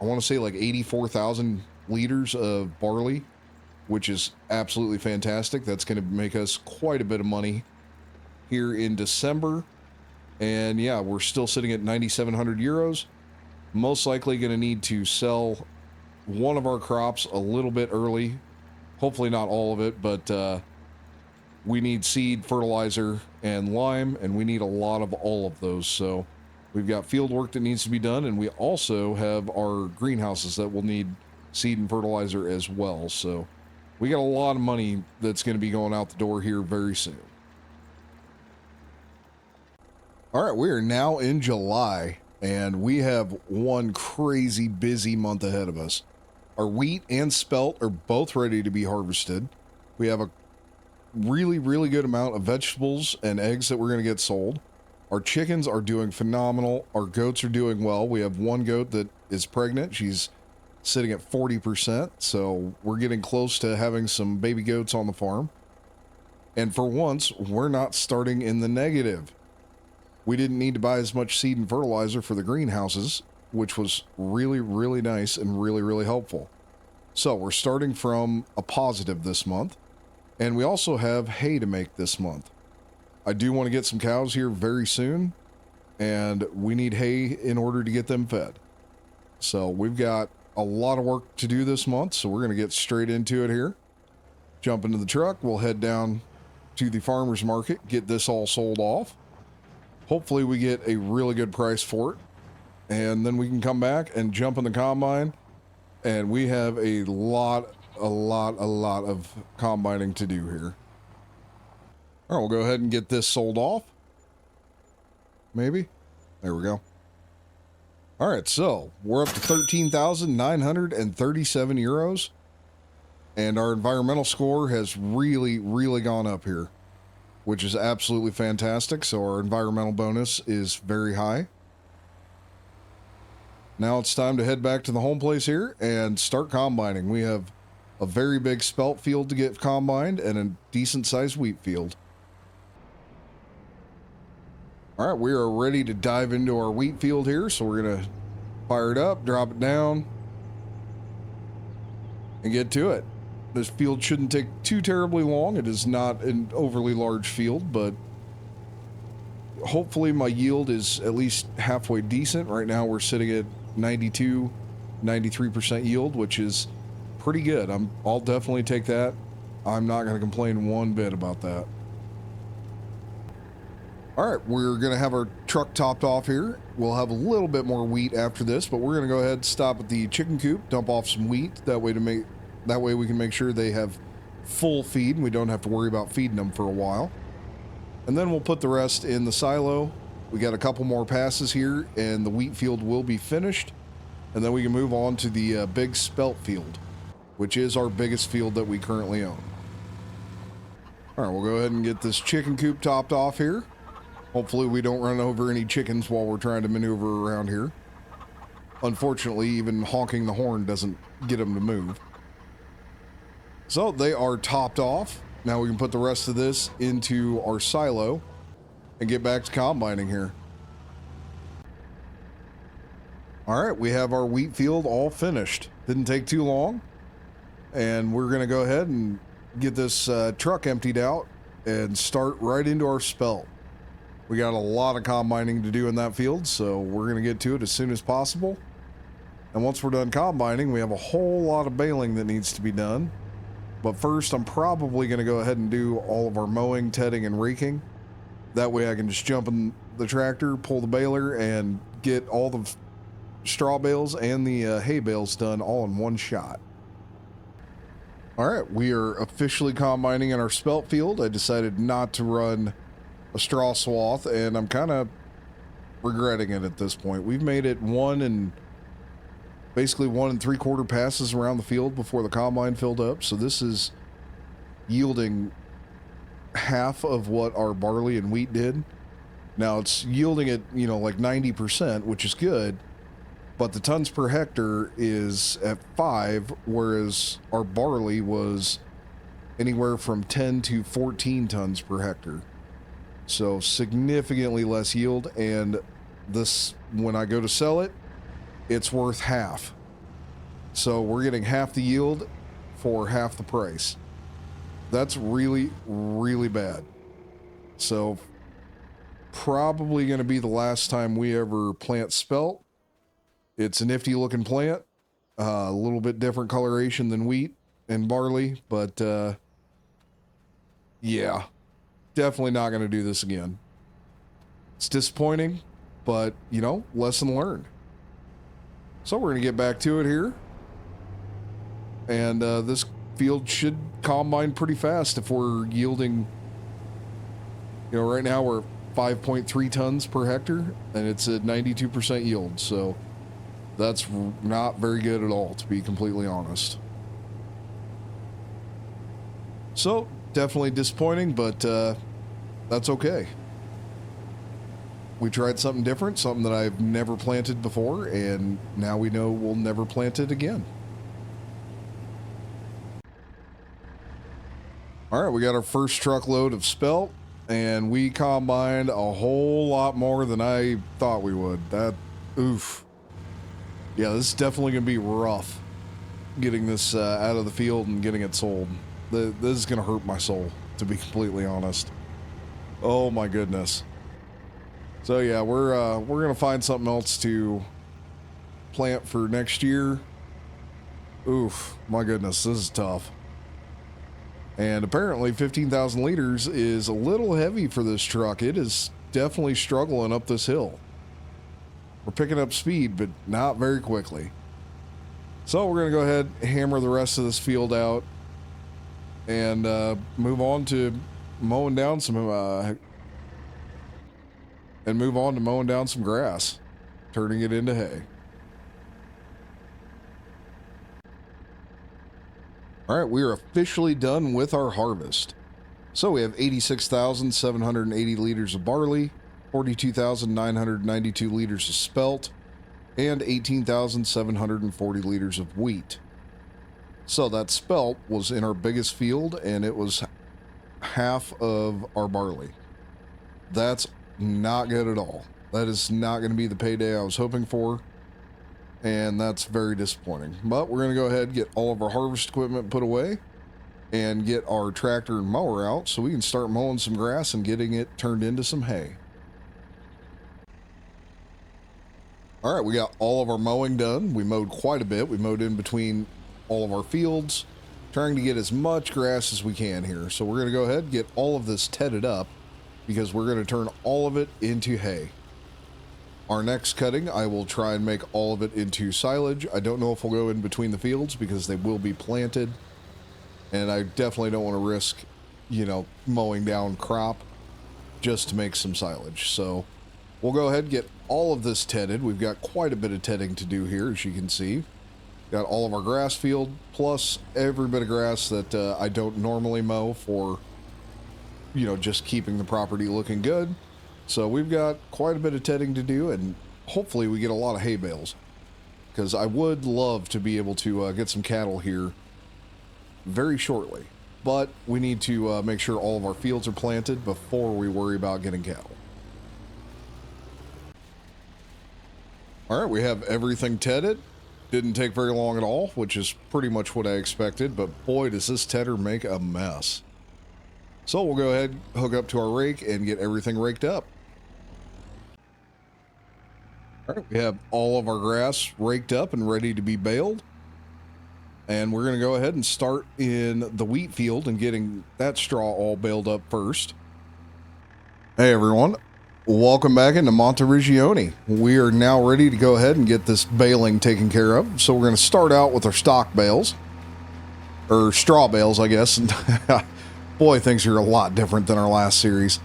I want to say, like 84,000 liters of barley, which is absolutely fantastic. That's going to make us quite a bit of money here in December. And yeah, we're still sitting at 9,700 euros. Most likely going to need to sell one of our crops a little bit early. Hopefully not all of it, but we need seed, fertilizer, and lime, and we need a lot of all of those. So we've got field work that needs to be done, and we also have our greenhouses that will need seed and fertilizer as well. So we got a lot of money that's going to be going out the door here very soon. All right, we are now in July, and we have one crazy busy month ahead of us. Our wheat and spelt are both ready to be harvested. We have a really, really good amount of vegetables and eggs that we're going to get sold. Our chickens are doing phenomenal. Our goats are doing well. We have one goat that is pregnant. She's sitting at 40%, so we're getting close to having some baby goats on the farm. And for once, we're not starting in the negative. We didn't need to buy as much seed and fertilizer for the greenhouses, which was really, really nice and really, really helpful. So we're starting from a positive this month, and we also have hay to make this month. I do want to get some cows here very soon, and we need hay in order to get them fed. So we've got a lot of work to do this month, so we're going to get straight into it here. Jump into the truck, we'll head down to the farmer's market, get this all sold off. Hopefully we get a really good price for it, and then we can come back and jump in the combine, and we have a lot of combining to do here. All right, we'll go ahead and get this sold off. Maybe. There we go. All right, so we're up to 13,937 euros. And our environmental score has really, really gone up here, which is absolutely fantastic. So our environmental bonus is very high. Now it's time to head back to the home place here and start combining. We have a very big spelt field to get combined and a decent sized wheat field. All right, we are ready to dive into our wheat field here. So we're going to fire it up, drop it down, and get to it. This field shouldn't take too terribly long. It is not an overly large field, but hopefully my yield is at least halfway decent. Right now we're sitting at 92, 93% yield, which is pretty good. I'll definitely take that. I'm not going to complain one bit about that. All right, we're going to have our truck topped off here. We'll have a little bit more wheat after this, but we're going to go ahead and stop at the chicken coop, dump off some wheat. That way we can make sure they have full feed and we don't have to worry about feeding them for a while. And then we'll put the rest in the silo. We got a couple more passes here and the wheat field will be finished. And then we can move on to the big spelt field, which is our biggest field that we currently own. All right, we'll go ahead and get this chicken coop topped off here. Hopefully we don't run over any chickens while we're trying to maneuver around here. Unfortunately, even honking the horn doesn't get them to move. So they are topped off. Now we can put the rest of this into our silo and get back to combining here. All right, we have our wheat field all finished. Didn't take too long. And we're going to go ahead and get this truck emptied out and start right into our spelt. We got a lot of combining to do in that field, so we're going to get to it as soon as possible. And once we're done combining, we have a whole lot of baling that needs to be done. But first, I'm probably going to go ahead and do all of our mowing, tedding, and raking. That way I can just jump in the tractor, pull the baler, and get all the straw bales and the hay bales done all in one shot. All right, we are officially combining in our spelt field. I decided not to run a straw swath, and I'm kind of regretting it at this point. We've made it basically 1 3/4 passes around the field before the combine filled up. So this is yielding half of what our barley and wheat did. Now it's yielding at, like 90%, which is good, but the tons per hectare is at 5, whereas our barley was anywhere from 10 to 14 tons per hectare. So significantly less yield, and this, when I go to sell it, it's worth half. So we're getting half the yield for half the price. That's really, really bad. So probably going to be the last time we ever plant spelt. It's a nifty looking plant, a little bit different coloration than wheat and barley, but yeah, definitely not going to do this again. It's disappointing, but lesson learned. So we're going to get back to it here. And this field should combine pretty fast if we're yielding, right now we're 5.3 tons per hectare and it's at 92% yield. So that's not very good at all, to be completely honest. So definitely disappointing, but that's okay. We tried something different, something that I've never planted before, and now we know we'll never plant it again. All right, we got our first truckload of spelt, and we combined a whole lot more than I thought we would. Oof. Yeah, this is definitely going to be rough, getting this out of the field and getting it sold. This is going to hurt my soul, to be completely honest. Oh my goodness. So yeah, we're going to find something else to plant for next year. Oof, my goodness, this is tough. And apparently 15,000 liters is a little heavy for this truck. It is definitely struggling up this hill. We're picking up speed, but not very quickly. So we're going to go ahead and hammer the rest of this field out and move on to mowing down some grass, turning it into hay. All right, we are officially done with our harvest. So we have 86,780 liters of barley, 42,992 liters of spelt, and 18,740 liters of wheat. So that spelt was in our biggest field, and it was half of our barley. That's not good at all. That is not going to be the payday I was hoping for, and that's very disappointing. But we're going to go ahead and get all of our harvest equipment put away and get our tractor and mower out so we can start mowing some grass and getting it turned into some hay. All right, we got all of our mowing done. We mowed quite a bit. We mowed in between all of our fields, trying to get as much grass as we can here. So we're going to go ahead and get all of this tedded up because we're going to turn all of it into hay. Our next cutting, I will try and make all of it into silage. I don't know if we'll go in between the fields because they will be planted. And I definitely don't want to risk, mowing down crop just to make some silage. So we'll go ahead and get all of this tedded. We've got quite a bit of tedding to do here, as you can see. Got all of our grass field, plus every bit of grass that I don't normally mow for, just keeping the property looking good. So we've got quite a bit of tedding to do, and hopefully we get a lot of hay bales, because I would love to be able to get some cattle here very shortly. But we need to make sure all of our fields are planted before we worry about getting cattle. All right, we have everything tedded. Didn't take very long at all, which is pretty much what I expected, but boy, does this tedder make a mess. So we'll go ahead, hook up to our rake, and get everything raked up. All right, we have all of our grass raked up and ready to be baled. And we're going to go ahead and start in the wheat field and getting that straw all baled up first. Hey everyone, welcome back into Monteriggioni. We are now ready to go ahead and get this baling taken care of. So we're going to start out with our stock bales, or straw bales, I guess. Boy, things are a lot different than our last series.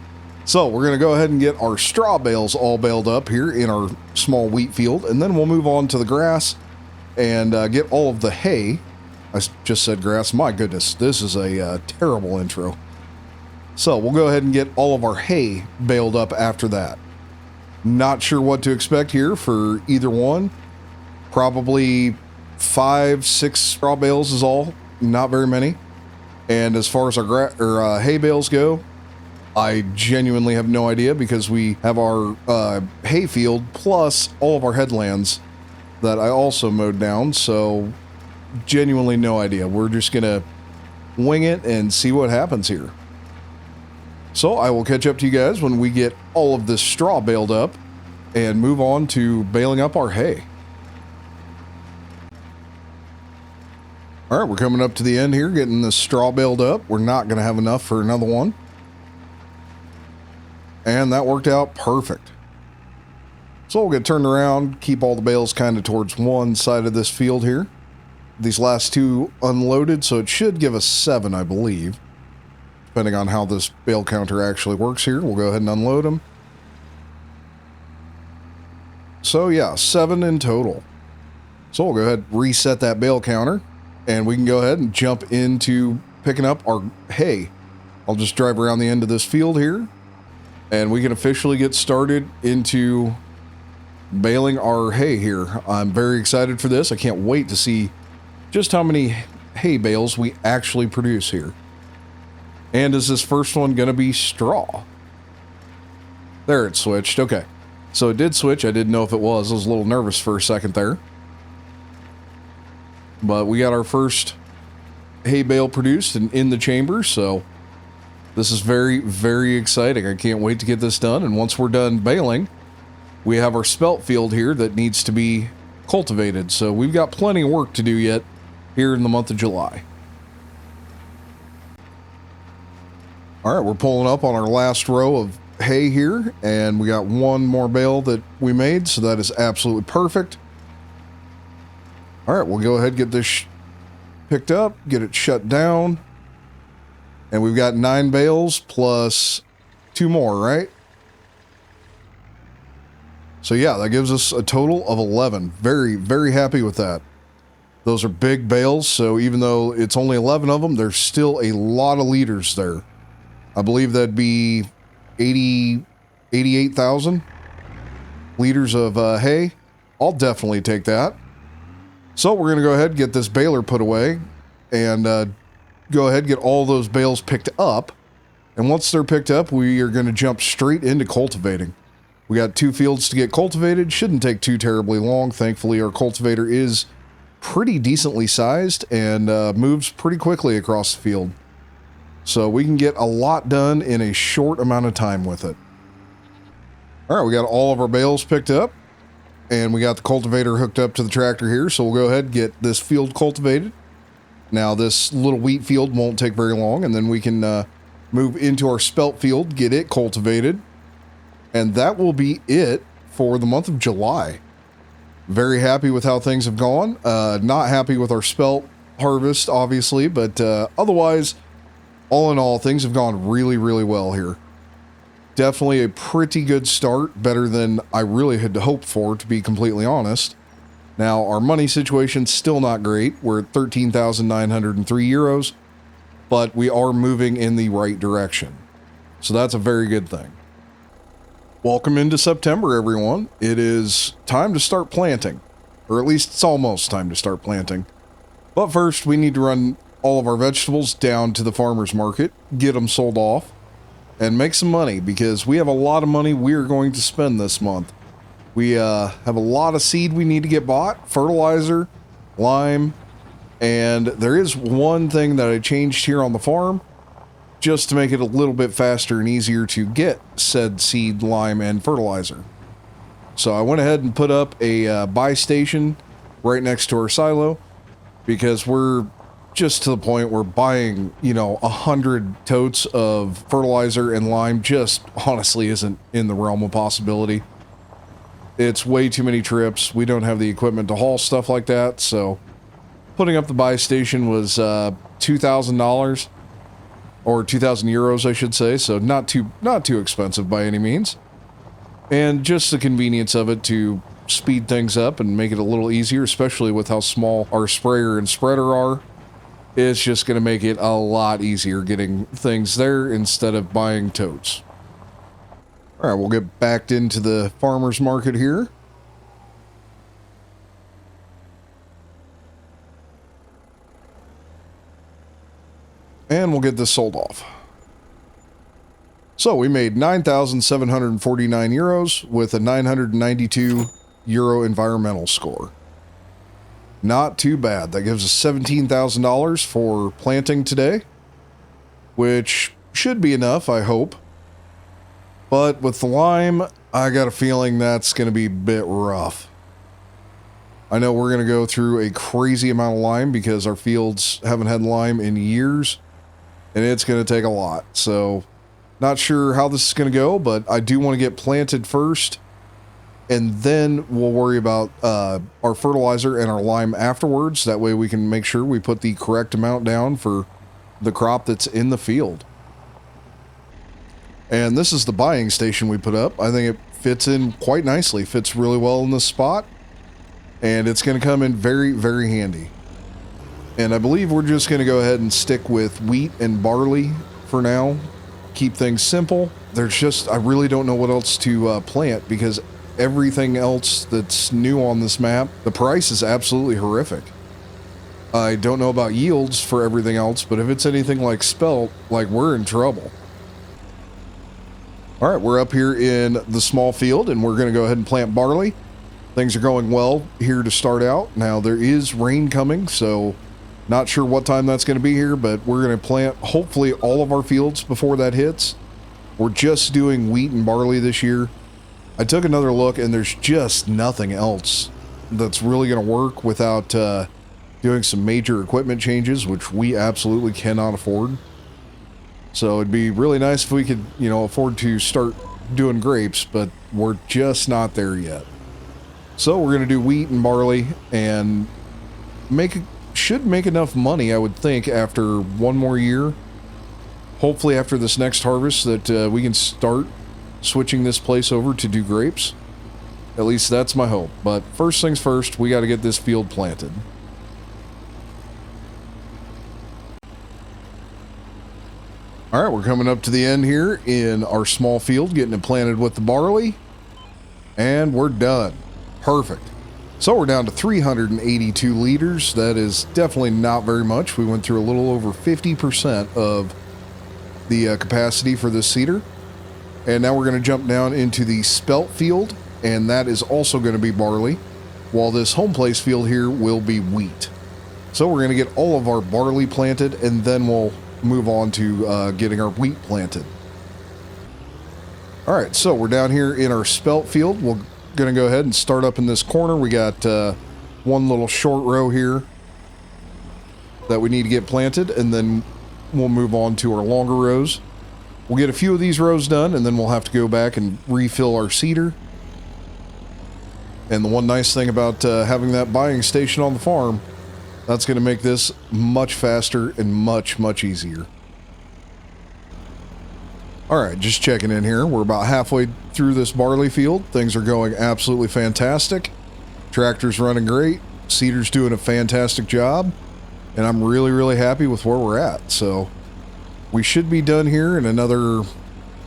So we're going to go ahead and get our straw bales all baled up here in our small wheat field, and then we'll move on to the grass and get all of the hay. I just said grass. My goodness, this is a terrible intro. So we'll go ahead and get all of our hay baled up after that. Not sure what to expect here for either one. Probably 5-6 straw bales is all. Not very many. And as far as our hay bales go, I genuinely have no idea, because we have our hay field plus all of our headlands that I also mowed down. So genuinely no idea. We're just going to wing it and see what happens here. So I will catch up to you guys when we get all of this straw baled up and move on to baling up our hay. All right, we're coming up to the end here, getting this straw baled up. We're not going to have enough for another one. And that worked out perfect. So we'll get turned around, keep all the bales kind of towards one side of this field here. These last two unloaded, so it should give us 7, I believe. Depending on how this bale counter actually works here. We'll go ahead and unload them. So yeah, 7 in total. So we'll go ahead and reset that bale counter, and we can go ahead and jump into picking up our hay. I'll just drive around the end of this field here, and we can officially get started into baling our hay here. I'm very excited for this. I can't wait to see just how many hay bales we actually produce here. And is this first one going to be straw? There, it switched. Okay. So it did switch. I didn't know if it was. I was a little nervous for a second there. But we got our first hay bale produced and in the chamber, so this is very, very exciting. I can't wait to get this done. And once we're done baling, we have our spelt field here that needs to be cultivated. So we've got plenty of work to do yet here in the month of July. All right, we're pulling up on our last row of hay here, and we got one more bale that we made, so that is absolutely perfect. All right, we'll go ahead and get this picked up, get it shut down, and we've got 9 bales plus 2 more, right? So yeah, that gives us a total of 11. Very, very happy with that. Those are big bales, so even though it's only 11 of them, there's still a lot of liters there. I believe that'd be 88,000 liters of hay. I'll definitely take that. So we're going to go ahead and get this baler put away and go ahead and get all those bales picked up. And once they're picked up, we are going to jump straight into cultivating. We got 2 fields to get cultivated. Shouldn't take too terribly long. Thankfully, our cultivator is pretty decently sized and moves pretty quickly across the field. So we can get a lot done in a short amount of time with it. All right, we got all of our bales picked up and we got the cultivator hooked up to the tractor here. So we'll go ahead and get this field cultivated. Now this little wheat field won't take very long, and then we can move into our spelt field, get it cultivated. And that will be it for the month of July. Very happy with how things have gone. Not happy with our spelt harvest, obviously, but otherwise, all in all, things have gone really, really well here. Definitely a pretty good start, better than I really had hoped for, to be completely honest. Now, our money situation's still not great. We're at 13,903 euros, but we are moving in the right direction. So that's a very good thing. Welcome into September, everyone. It is time to start planting, or at least it's almost time to start planting. But first, we need to run all of our vegetables down to the farmer's market, get them sold off, and make some money, because we have a lot of money we are going to spend this month. We have a lot of seed we need to get bought, fertilizer, lime, and there is one thing that I changed here on the farm, just to make it a little bit faster and easier to get said seed, lime, and fertilizer. So I went ahead and put up a buy station right next to our silo, because we're just to the point where buying, 100 totes of fertilizer and lime just honestly isn't in the realm of possibility. It's way too many trips. We don't have the equipment to haul stuff like that, so putting up the buy station was $2,000. Or 2,000 euros, I should say, so not too expensive by any means. And just the convenience of it to speed things up and make it a little easier, especially with how small our sprayer and spreader are. It's just going to make it a lot easier getting things there instead of buying totes. All right, we'll get backed into the farmer's market here. And we'll get this sold off. So we made 9,749 euros with a 992 euro environmental score. Not too bad. That gives us $17,000 for planting today, which should be enough, I hope. But with the lime, I got a feeling that's going to be a bit rough. I know we're going to go through a crazy amount of lime because our fields haven't had lime in years. And it's going to take a lot. So not sure how this is going to go, but I do want to get planted first. And then we'll worry about our fertilizer and our lime afterwards. That way we can make sure we put the correct amount down for the crop that's in the field. And this is the buying station we put up. I think it fits in quite nicely. Fits really well in this spot. And it's going to come in very, very handy. And I believe we're just going to go ahead and stick with wheat and barley for now. Keep things simple. I really don't know what else to plant, because everything else that's new on this map, the price is absolutely horrific. I don't know about yields for everything else, but if it's anything like spelt, we're in trouble. All right, we're up here in the small field, and we're going to go ahead and plant barley. Things are going well here to start out. Now, there is rain coming, so not sure what time that's going to be here, but we're going to plant hopefully all of our fields before that hits. We're just doing wheat and barley this year. I took another look, and there's just nothing else that's really going to work without doing some major equipment changes, which we absolutely cannot afford. So it'd be really nice if we could, afford to start doing grapes, but we're just not there yet. So we're going to do wheat and barley and should make enough money, I would think, after one more year. Hopefully after this next harvest that we can start switching this place over to do grapes. At least that's my hope. But first things first, we got to get this field planted. All right, we're coming up to the end here in our small field, getting it planted with the barley, and we're done. Perfect. So we're down to 382 liters. That is definitely not very much. We went through a little over 50% of the capacity for this seeder. And now we're going to jump down into the spelt field, and that is also going to be barley, while this home place field here will be wheat. So we're going to get all of our barley planted, and then we'll move on to getting our wheat planted. All right, so we're down here in our spelt field. We're going to go ahead and start up in this corner. We got one little short row here that we need to get planted, and then we'll move on to our longer rows. We'll get a few of these rows done, and then we'll have to go back and refill our seeder. And the one nice thing about having that buying station on the farm, that's going to make this much faster and much, much easier. All right, just checking in here. We're about halfway through this barley field. Things are going absolutely fantastic. Tractor's running great. Seeder's doing a fantastic job. And I'm really, really happy with where we're at. So we should be done here in another,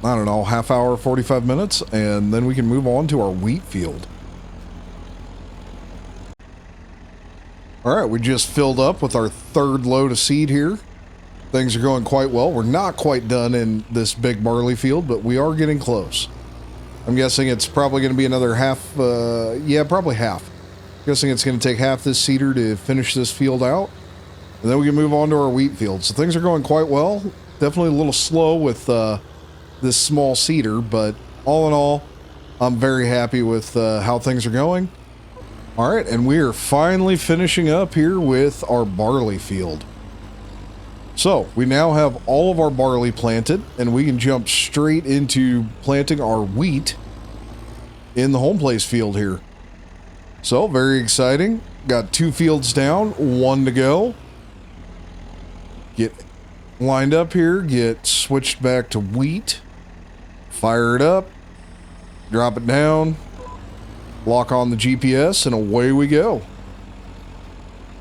I don't know, half hour, 45 minutes. And then we can move on to our wheat field. All right, we just filled up with our third load of seed here. Things are going quite well. We're not quite done in this big barley field, but we are getting close. I'm guessing it's probably going to be another half, yeah, probably half. I'm guessing it's going to take half this seeder to finish this field out. And then we can move on to our wheat field. So things are going quite well. Definitely a little slow with this small seeder, but all in all, I'm very happy with how things are going. All right, and we are finally finishing up here with our barley field. So we now have all of our barley planted, and we can jump straight into planting our wheat in the home place field here. So very exciting. Got 2 fields down, 1 to go. Get lined up here, get switched back to wheat, fire it up, drop it down, lock on the GPS, and away we go.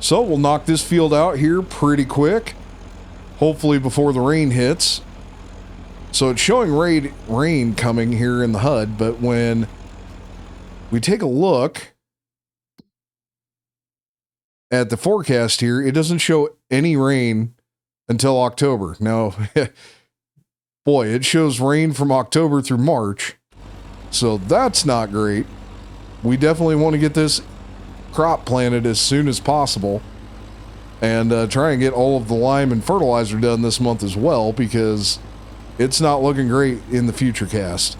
So we'll knock this field out here pretty quick, hopefully before the rain hits. So it's showing rain coming here in the HUD, but when we take a look at the forecast here, it doesn't show any rain until October. Now, boy, it shows rain from October through March, so that's not great. We definitely want to get this crop planted as soon as possible and try and get all of the lime and fertilizer done this month as well, because it's not looking great in the future cast.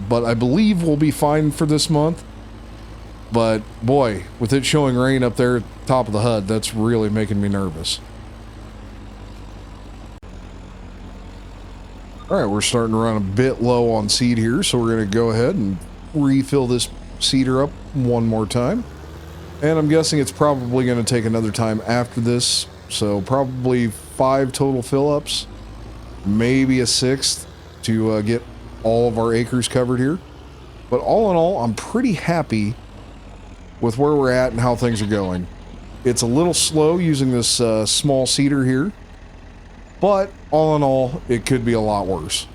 But I believe we'll be fine for this month. But boy, with it showing rain up there at the top of the HUD, that's really making me nervous. All right, we're starting to run a bit low on seed here, so we're going to go ahead and refill this seeder up one more time. And I'm guessing it's probably going to take another time after this, so probably 5 total fill-ups, maybe a 6th to get all of our acres covered here. But all in all, I'm pretty happy with where we're at and how things are going. It's a little slow using this small seeder here, but all in all, it could be a lot worse.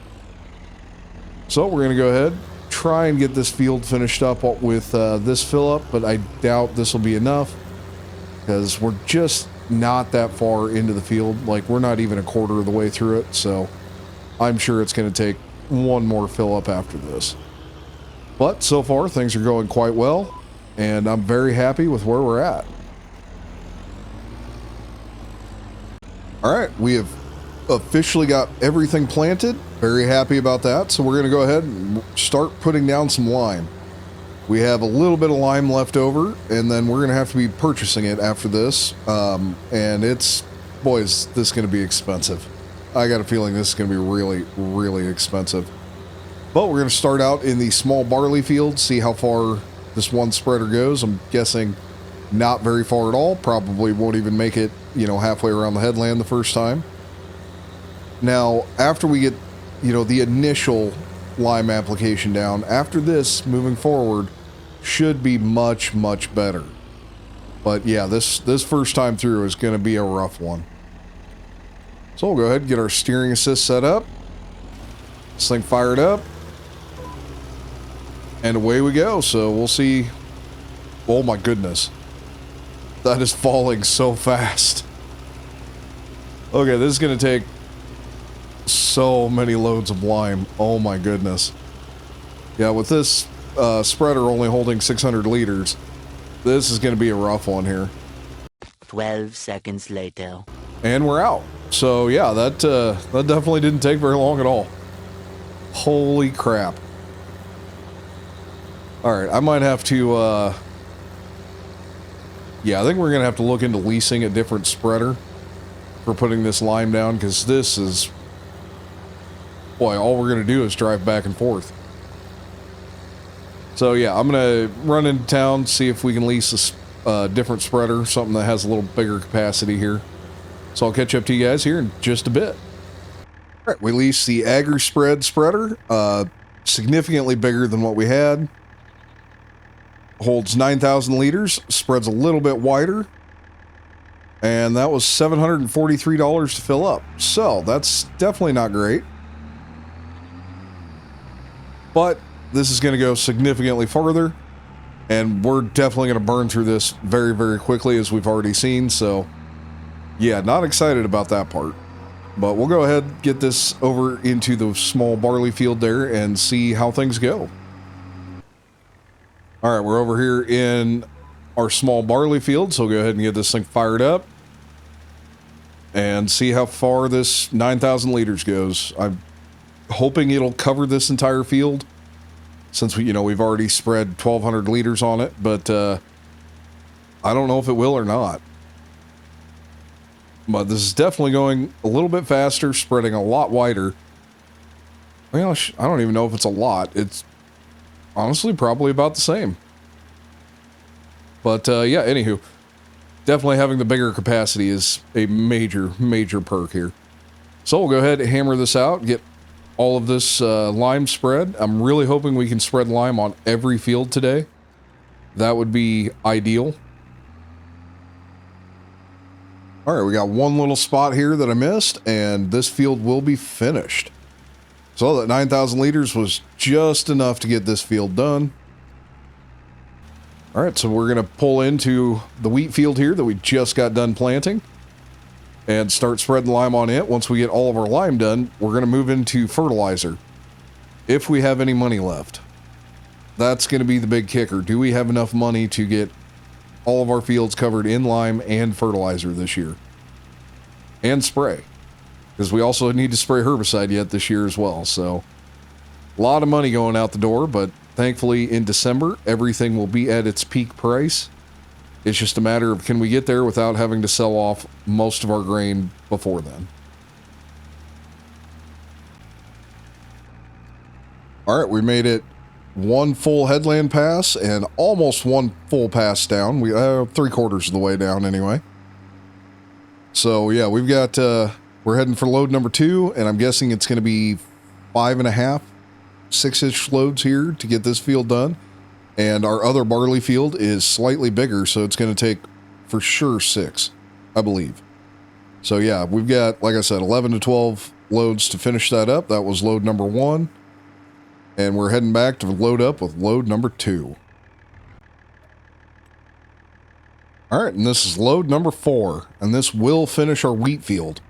So we're going to go ahead, try and get this field finished up with this fill up, but I doubt this will be enough because we're just not that far into the field. Like, we're not even a quarter of the way through it, so I'm sure it's going to take one more fill up after this. But so far, things are going quite well, and I'm very happy with where we're at. All right, we have officially got everything planted. Very happy about that. So we're going to go ahead and start putting down some lime. We have a little bit of lime left over, and then we're going to have to be purchasing it after this. And it's, boy, is this going to be expensive. I got a feeling this is going to be really, really expensive. But we're going to start out in the small barley field, see how far this one spreader goes. I'm guessing not very far at all. Probably won't even make it, you know, halfway around the headland the first time. Now, after we get, you know, the initial lime application down, after this, moving forward, should be much, much better. But yeah, this first time through is going to be a rough one. So we'll go ahead and get our steering assist set up. This thing fired up. And away we go. So we'll see. Oh my goodness. That is falling so fast. Okay, this is going to take so many loads of lime. Oh my goodness. Yeah, with this spreader only holding 600 liters, this is going to be a rough one here. 12 seconds later. And we're out. So yeah, that definitely didn't take very long at all. Holy crap. Alright, I might have to, yeah, I think we're going to have to look into leasing a different spreader for putting this lime down, because this is, boy, all we're going to do is drive back and forth. So yeah, I'm going to run into town, see if we can lease a different spreader, something that has a little bigger capacity here. So I'll catch up to you guys here in just a bit. All right, we leased the AgriSpread spreader, significantly bigger than what we had. Holds 9,000 liters, spreads a little bit wider, and that was $743 to fill up. So that's definitely not great. But this is going to go significantly farther, and we're definitely going to burn through this very, very quickly, as we've already seen. So yeah, not excited about that part. But we'll go ahead and get this over into the small barley field there and see how things go. All right, we're over here in our small barley field, so we'll go ahead and get this thing fired up and see how far this 9,000 liters goes. I'm hoping it'll cover this entire field, since we've already spread 1,200 liters on it, but I don't know if it will or not. But this is definitely going a little bit faster, spreading a lot wider. Well, I don't even know if it's a lot. It's honestly probably about the same. But yeah, anywho, definitely having the bigger capacity is a major, major perk here. So we'll go ahead and hammer this out, get all of this lime spread. I'm really hoping we can spread lime on every field today. That would be ideal. All right, we got one little spot here that I missed, and this field will be finished. So that 9,000 liters was just enough to get this field done. All right, so we're going to pull into the wheat field here that we just got done planting and start spreading lime on it. Once we get all of our lime done, we're going to move into fertilizer, if we have any money left. That's going to be the big kicker. Do we have enough money to get all of our fields covered in lime and fertilizer this year? And spray. Because we also need to spray herbicide yet this year as well. So a lot of money going out the door, but thankfully in December, everything will be at its peak price. It's just a matter of, can we get there without having to sell off most of our grain before then? All right, we made it one full headland pass and almost one full pass down. We 3/4 of the way down anyway. So yeah, we've got we're heading for load number 2, and I'm guessing it's going to be 5.5, 6-inch loads here to get this field done. And our other barley field is slightly bigger, so it's going to take for sure 6, I believe. So yeah, we've got, like I said, 11 to 12 loads to finish that up. That was load number 1. And we're heading back to load up with load number 2. All right, and this is load number 4, and this will finish our wheat field.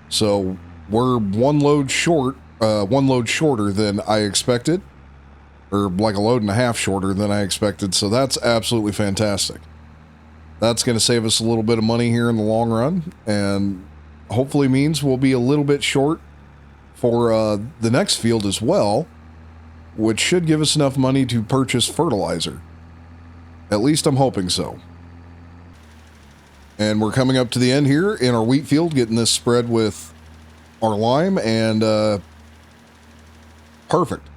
So we're one load shorter than I expected, or like a load and a half shorter than I expected. So that's absolutely fantastic. That's going to save us a little bit of money here in the long run, and hopefully means we'll be a little bit short for the next field as well, which should give us enough money to purchase fertilizer. At least I'm hoping so. And we're coming up to the end here in our wheat field, getting this spread with our lime, and perfect.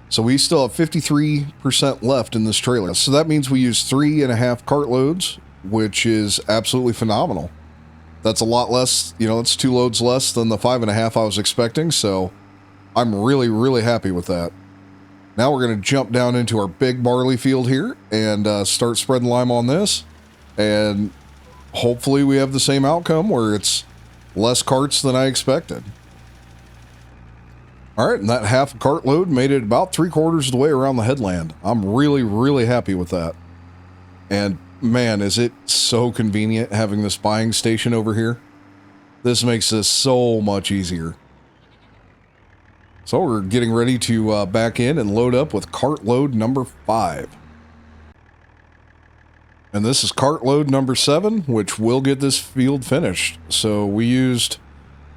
So we still have 53% left in this trailer. So that means we use 3.5 cartloads, which is absolutely phenomenal. That's a lot less, it's 2 loads less than the 5.5 I was expecting. So I'm really, really happy with that. Now we're going to jump down into our big barley field here and start spreading lime on this. And hopefully we have the same outcome where it's less carts than I expected. All right, and that half cart load made it about 3/4 of the way around the headland. I'm really, really happy with that. And man, is it so convenient having this buying station over here. This makes this so much easier. So we're getting ready to back in and load up with cart load number 5. And this is cart load number 7, which will get this field finished. So we used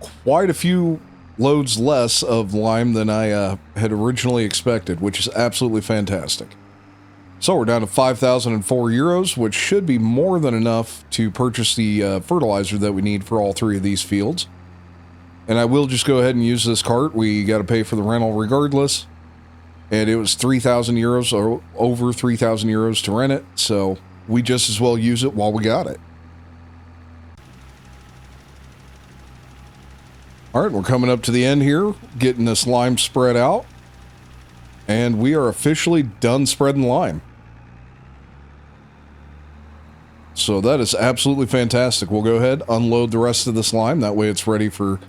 quite a few loads less of lime than I had originally expected, which is absolutely fantastic. So we're down to 5,004 euros, which should be more than enough to purchase the fertilizer that we need for all 3 of these fields. And I will just go ahead and use this cart. We got to pay for the rental regardless. And it was 3,000 euros, or over 3,000 euros to rent it. So we just as well use it while we got it. All right, we're coming up to the end here, getting this lime spread out. And we are officially done spreading lime. So that is absolutely fantastic. We'll go ahead, unload the rest of this lime. That way it's ready for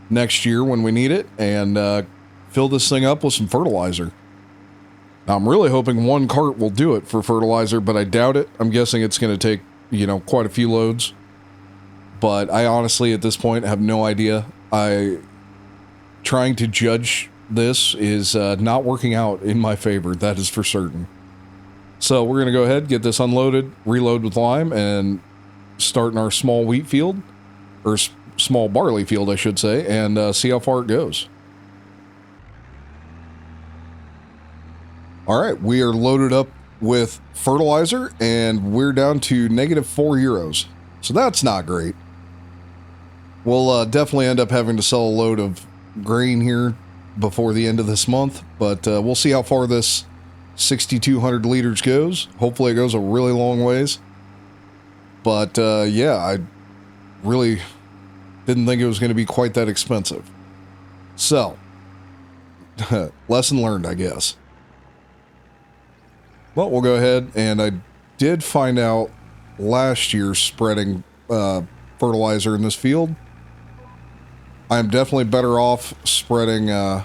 next year when we need it, and fill this thing up with some fertilizer. Now, I'm really hoping 1 cart will do it for fertilizer, but I doubt it. I'm guessing it's going to take, quite a few loads. But I honestly, at this point, have no idea. Trying to judge this is not working out in my favor. That is for certain. So we're going to go ahead, get this unloaded, reload with lime, and start in our small wheat field, or small barley field, I should say, and see how far it goes. All right, we are loaded up with fertilizer, and we're down to -4 euros. So that's not great. We'll definitely end up having to sell a load of grain here before the end of this month, but we'll see how far this 6,200 liters goes. Hopefully it goes a really long ways. But yeah, I really didn't think it was going to be quite that expensive. So, lesson learned, I guess. Well, we'll go ahead, and I did find out last year spreading fertilizer in this field. I'm definitely better off spreading or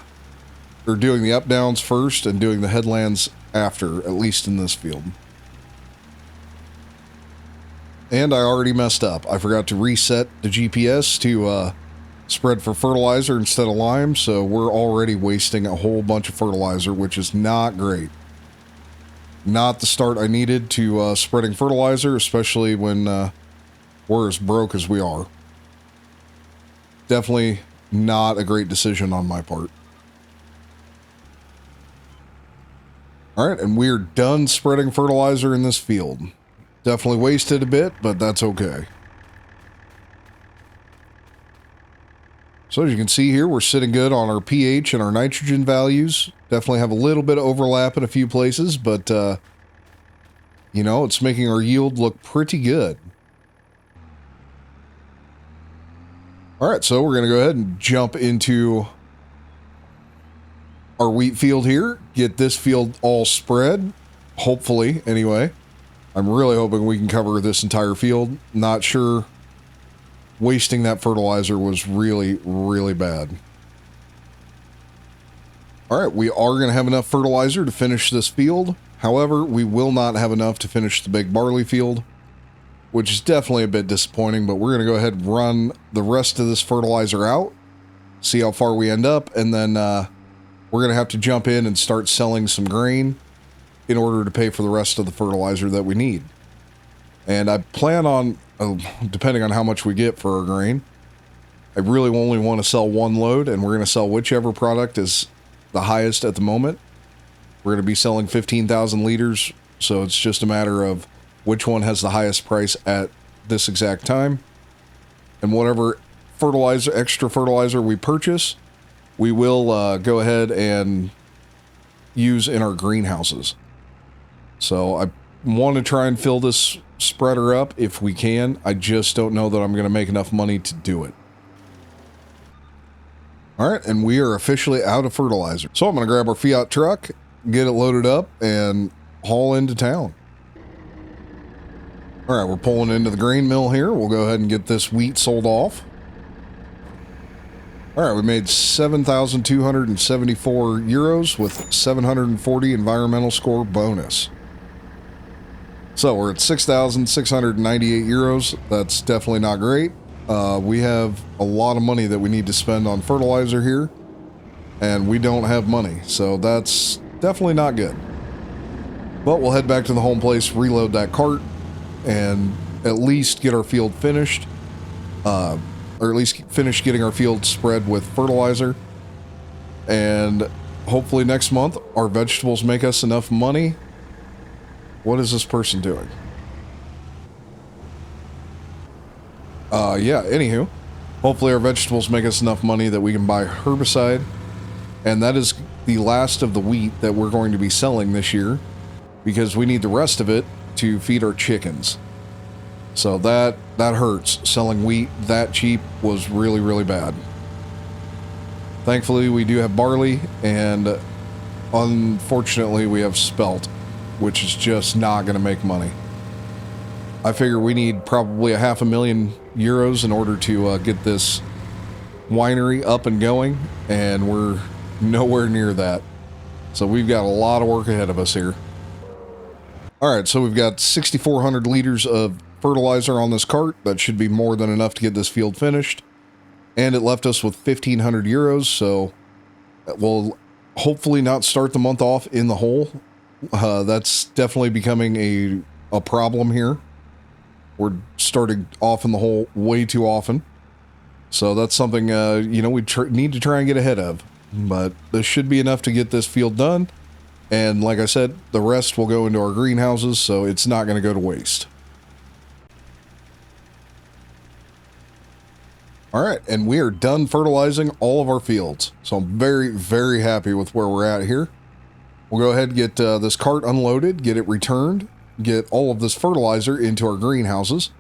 doing the up downs first and doing the headlands after, at least in this field. And I already messed up. I forgot to reset the GPS to spread for fertilizer instead of lime, so we're already wasting a whole bunch of fertilizer, which is not great. Not the start I needed to spreading fertilizer, especially when we're as broke as we are. Definitely not a great decision on my part. All right, and we're done spreading fertilizer in this field. Definitely wasted a bit, but that's okay. So as you can see here, we're sitting good on our pH and our nitrogen values. Definitely have a little bit of overlap in a few places, but, it's making our yield look pretty good. All right, so we're going to go ahead and jump into our wheat field here. Get this field all spread, hopefully, anyway. I'm really hoping we can cover this entire field. Not sure. Wasting that fertilizer was really, really bad. All right, we are going to have enough fertilizer to finish this field. However, we will not have enough to finish the big barley field, which is definitely a bit disappointing, but we're going to go ahead and run the rest of this fertilizer out, see how far we end up, and then we're going to have to jump in and start selling some grain in order to pay for the rest of the fertilizer that we need. And I plan on, depending on how much we get for our grain, I really only want to sell 1 load, and we're going to sell whichever product is the highest at the moment. We're going to be selling 15,000 liters, so it's just a matter of which one has the highest price at this exact time. And whatever fertilizer, extra fertilizer we purchase, we will go ahead and use in our greenhouses. So I want to try and fill this spreader up if we can. I just don't know that I'm going to make enough money to do it. All right, and we are officially out of fertilizer. So I'm going to grab our Fiat truck, get it loaded up, and haul into town. All right, we're pulling into the grain mill here. We'll go ahead and get this wheat sold off. All right, we made 7,274 euros with 740 environmental score bonus. So we're at 6,698 euros. That's definitely not great. We have a lot of money that we need to spend on fertilizer here, and we don't have money, so that's definitely not good. But we'll head back to the home place, reload that cart, and at least get our field finished, or at least finish getting our field spread with fertilizer. And hopefully next month our vegetables make us enough money. What is this person doing? Yeah, anywho, hopefully our vegetables make us enough money that we can buy herbicide. And that is the last of the wheat that we're going to be selling this year, because we need the rest of it to feed our chickens. So that hurts. Selling wheat that cheap was really, really bad. Thankfully, we do have barley, and unfortunately, we have spelt, which is just not going to make money. I figure we need probably 500,000 euros in order to get this winery up and going, and we're nowhere near that. So we've got a lot of work ahead of us here. All right, so we've got 6,400 liters of fertilizer on this cart. That should be more than enough to get this field finished. And it left us with 1,500 euros, so we'll hopefully not start the month off in the hole. That's definitely becoming a problem here. We're starting off in the hole way too often. So that's something, we need to try and get ahead of. But this should be enough to get this field done. And like I said, the rest will go into our greenhouses, so it's not going to go to waste. All right, and we are done fertilizing all of our fields. So I'm very, very happy with where we're at here. We'll go ahead and get this cart unloaded, get it returned, get all of this fertilizer into our greenhouses.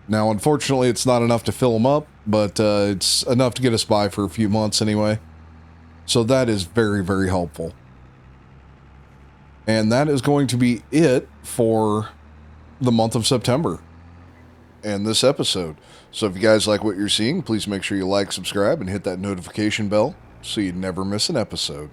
Now, unfortunately, it's not enough to fill them up, but it's enough to get us by for a few months anyway. So that is very, very helpful. And that is going to be it for the month of September and this episode. So if you guys like what you're seeing, please make sure you like, subscribe, and hit that notification bell so you never miss an episode.